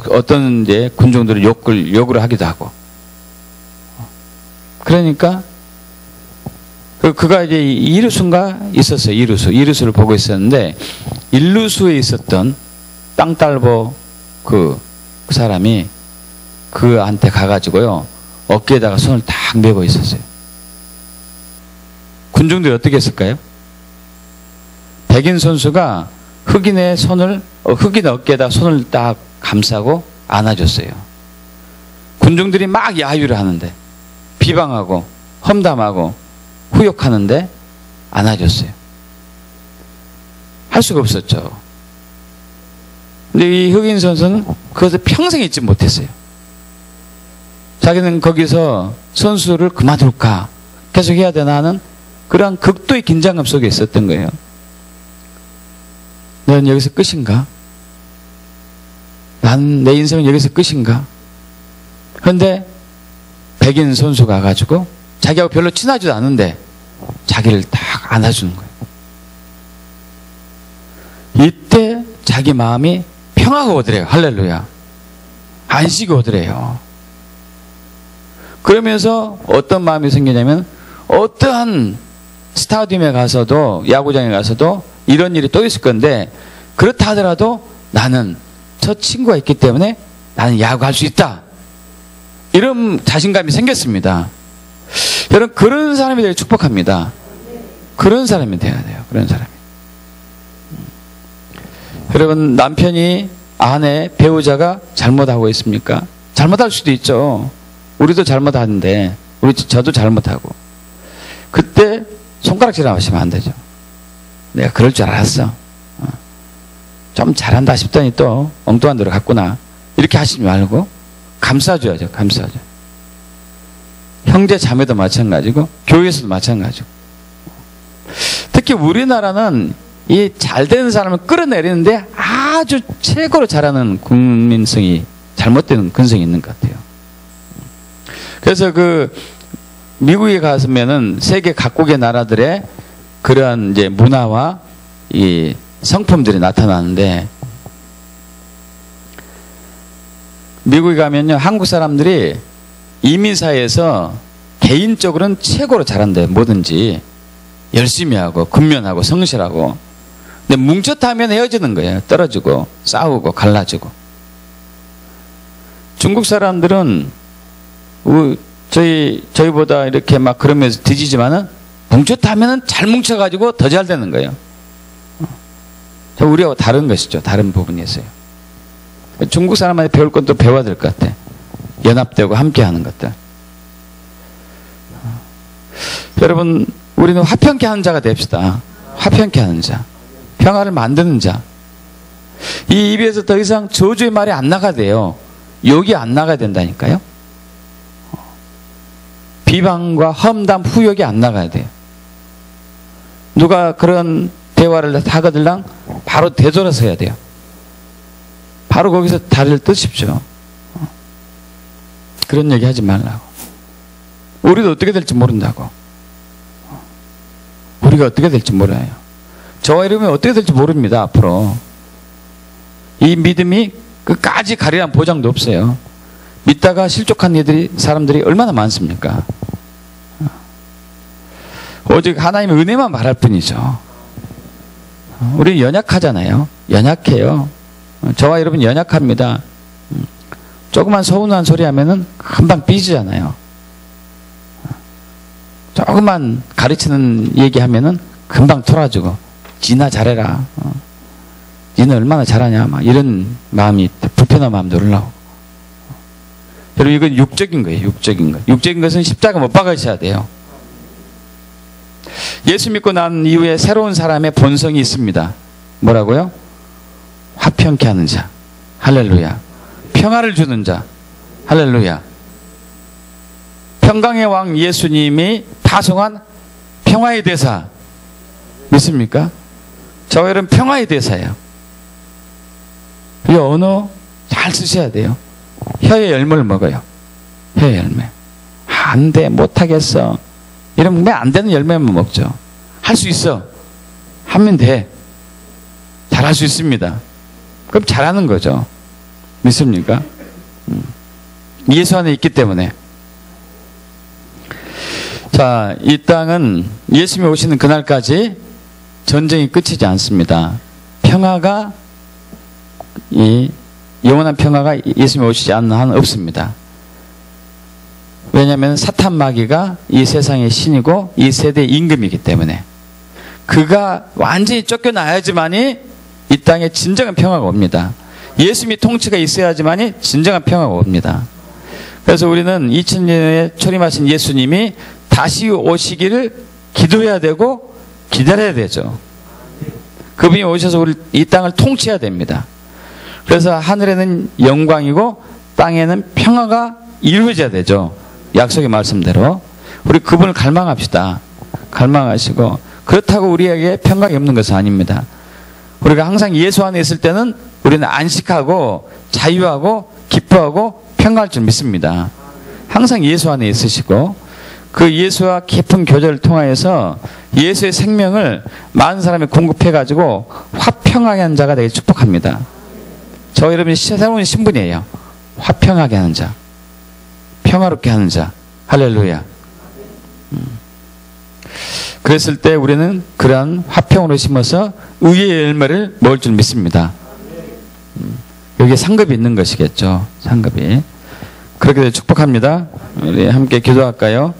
어떤 이제 군중들은 욕을 하기도 하고. 그러니까, 그가 이제 이루수인가 있었어요. 이루수를 보고 있었는데, 일루수에 있었던 땅딸보 그 사람이 그한테 가가지고요, 어깨에다가 손을 딱 메고 있었어요. 군중들이 어떻게 했을까요? 백인 선수가 흑인의 흑인 어깨에다 손을 딱 감싸고 안아줬어요. 군중들이 막 야유를 하는데, 비방하고, 험담하고, 후욕하는데 안아줬어요. 할 수가 없었죠. 근데 이 흑인 선수는 그것을 평생 잊지 못했어요. 자기는 거기서 선수를 그만둘까? 계속 해야 되나 하는 그런 극도의 긴장감 속에 있었던 거예요. 넌 여기서 끝인가? 내 인생은 여기서 끝인가? 그런데 백인 선수가 와가지고 자기하고 별로 친하지도 않은데 자기를 딱 안아주는 거예요. 이때 자기 마음이 평화가 오더래요. 할렐루야. 안식이 오더래요. 그러면서 어떤 마음이 생기냐면, 어떠한 스타디움에 가서도, 야구장에 가서도 이런 일이 또 있을 건데, 그렇다 하더라도 나는 저 친구가 있기 때문에 나는 야구할 수 있다. 이런 자신감이 생겼습니다. 여러분, 그런 사람이 되게 축복합니다. 그런 사람이 돼야 돼요. 그런 사람이. 여러분, 남편이 아내, 배우자가 잘못하고 있습니까? 잘못할 수도 있죠. 우리도 잘못하는데, 저도 잘못하고. 그때 손가락질 하시면 안 되죠. 내가 그럴 줄 알았어. 좀 잘한다 싶더니 또 엉뚱한 데로 갔구나. 이렇게 하시지 말고 감싸줘야죠. 감싸줘. 형제 자매도 마찬가지고 교회에서도 마찬가지고. 특히 우리나라는 이 잘되는 사람을 끌어내리는데 아주 최고로 잘하는 국민성이 잘못되는 근성이 있는 것 같아요. 그래서 미국에 가서면은 세계 각국의 나라들의 그러한 이제 문화와 이 성품들이 나타나는데, 미국에 가면요, 한국 사람들이 이민사회에서 개인적으로는 최고로 잘한대요. 뭐든지 열심히 하고 근면하고 성실하고. 근데 뭉쳤다면 헤어지는 거예요. 떨어지고 싸우고 갈라지고. 중국 사람들은 저희보다 이렇게 막 그러면서 뒤지지만은 뭉쳤다면은 잘 뭉쳐가지고 더 잘 되는 거예요. 우리하고 다른 것이죠. 다른 부분이 있어요. 중국 사람한테 배울 건 또 배워야 될 것 같아. 연합되고 함께 하는 것들. 여러분, 우리는 화평케 하는 자가 됩시다. 화평케 하는 자. 평화를 만드는 자. 이 입에서 더 이상 저주의 말이 안 나가야 돼요. 욕이 안 나가야 된다니까요. 비방과 험담, 후욕이 안 나가야 돼요. 누가 그런 대화를 하거들랑 바로 되돌아서 해야 돼요. 바로 거기서 다리를 뜨십시오. 그런 얘기 하지 말라고. 우리도 어떻게 될지 모른다고. 우리가 어떻게 될지 몰라요. 저와 이러면 어떻게 될지 모릅니다. 앞으로. 이 믿음이 끝까지 가리란 보장도 없어요. 믿다가 실족한 사람들이 얼마나 많습니까? 오직 하나님의 은혜만 말할 뿐이죠. 우리 연약하잖아요. 연약해요. 저와 여러분 연약합니다. 조그만 서운한 소리 하면은 금방 삐지잖아요. 조그만 가르치는 얘기 하면은 금방 돌아주고, 지나 잘해라. 니는 얼마나 잘하냐. 막 이런 마음이, 불편한 마음도 올라오고. 여러분, 이건 육적인 거예요. 육적인 거. 육적인 것은 십자가 못 박으셔야 돼요. 예수 믿고 난 이후에 새로운 사람의 본성이 있습니다. 뭐라고요? 화평케 하는 자. 할렐루야. 평화를 주는 자. 할렐루야. 평강의 왕 예수님이 파송한 평화의 대사. 믿습니까? 저와 여러분 평화의 대사예요. 이 언어 잘 쓰셔야 돼요. 혀의 열매를 먹어요. 혀의 열매. 안 돼, 못하겠어. 이러면 안 되는 열매만 먹죠. 할 수 있어. 하면 돼. 잘할 수 있습니다. 그럼 잘하는 거죠. 믿습니까? 예수 안에 있기 때문에. 자, 이 땅은 예수님이 오시는 그날까지 전쟁이 끝이지 않습니다. 평화가, 이 영원한 평화가 예수님이 오시지 않는 한은 없습니다. 왜냐하면 사탄 마귀가 이 세상의 신이고 이 세대의 임금이기 때문에 그가 완전히 쫓겨나야지만이 이 땅에 진정한 평화가 옵니다. 예수님이 통치가 있어야지만이 진정한 평화가 옵니다. 그래서 우리는 2000년에 초림하신 예수님이 다시 오시기를 기도해야 되고 기다려야 되죠. 그분이 오셔서 우리 이 땅을 통치해야 됩니다. 그래서 하늘에는 영광이고 땅에는 평화가 이루어져야 되죠. 약속의 말씀대로. 우리 그분을 갈망합시다. 갈망하시고, 그렇다고 우리에게 평강이 없는 것은 아닙니다. 우리가 항상 예수 안에 있을 때는 우리는 안식하고 자유하고 기뻐하고 평강할 줄 믿습니다. 항상 예수 안에 있으시고 그 예수와 깊은 교제를 통하여서 예수의 생명을 많은 사람이 공급해가지고 화평하게 하는 자가 되게 축복합니다. 저 여러분이 새로운 신분이에요. 화평하게 하는 자, 평화롭게 하는 자. 할렐루야. 그랬을 때 우리는 그러한 화평으로 심어서 의의 열매를 먹을 줄 믿습니다. 여기에 상급이 있는 것이겠죠. 상급이. 그렇게 축복합니다. 우리 함께 기도할까요?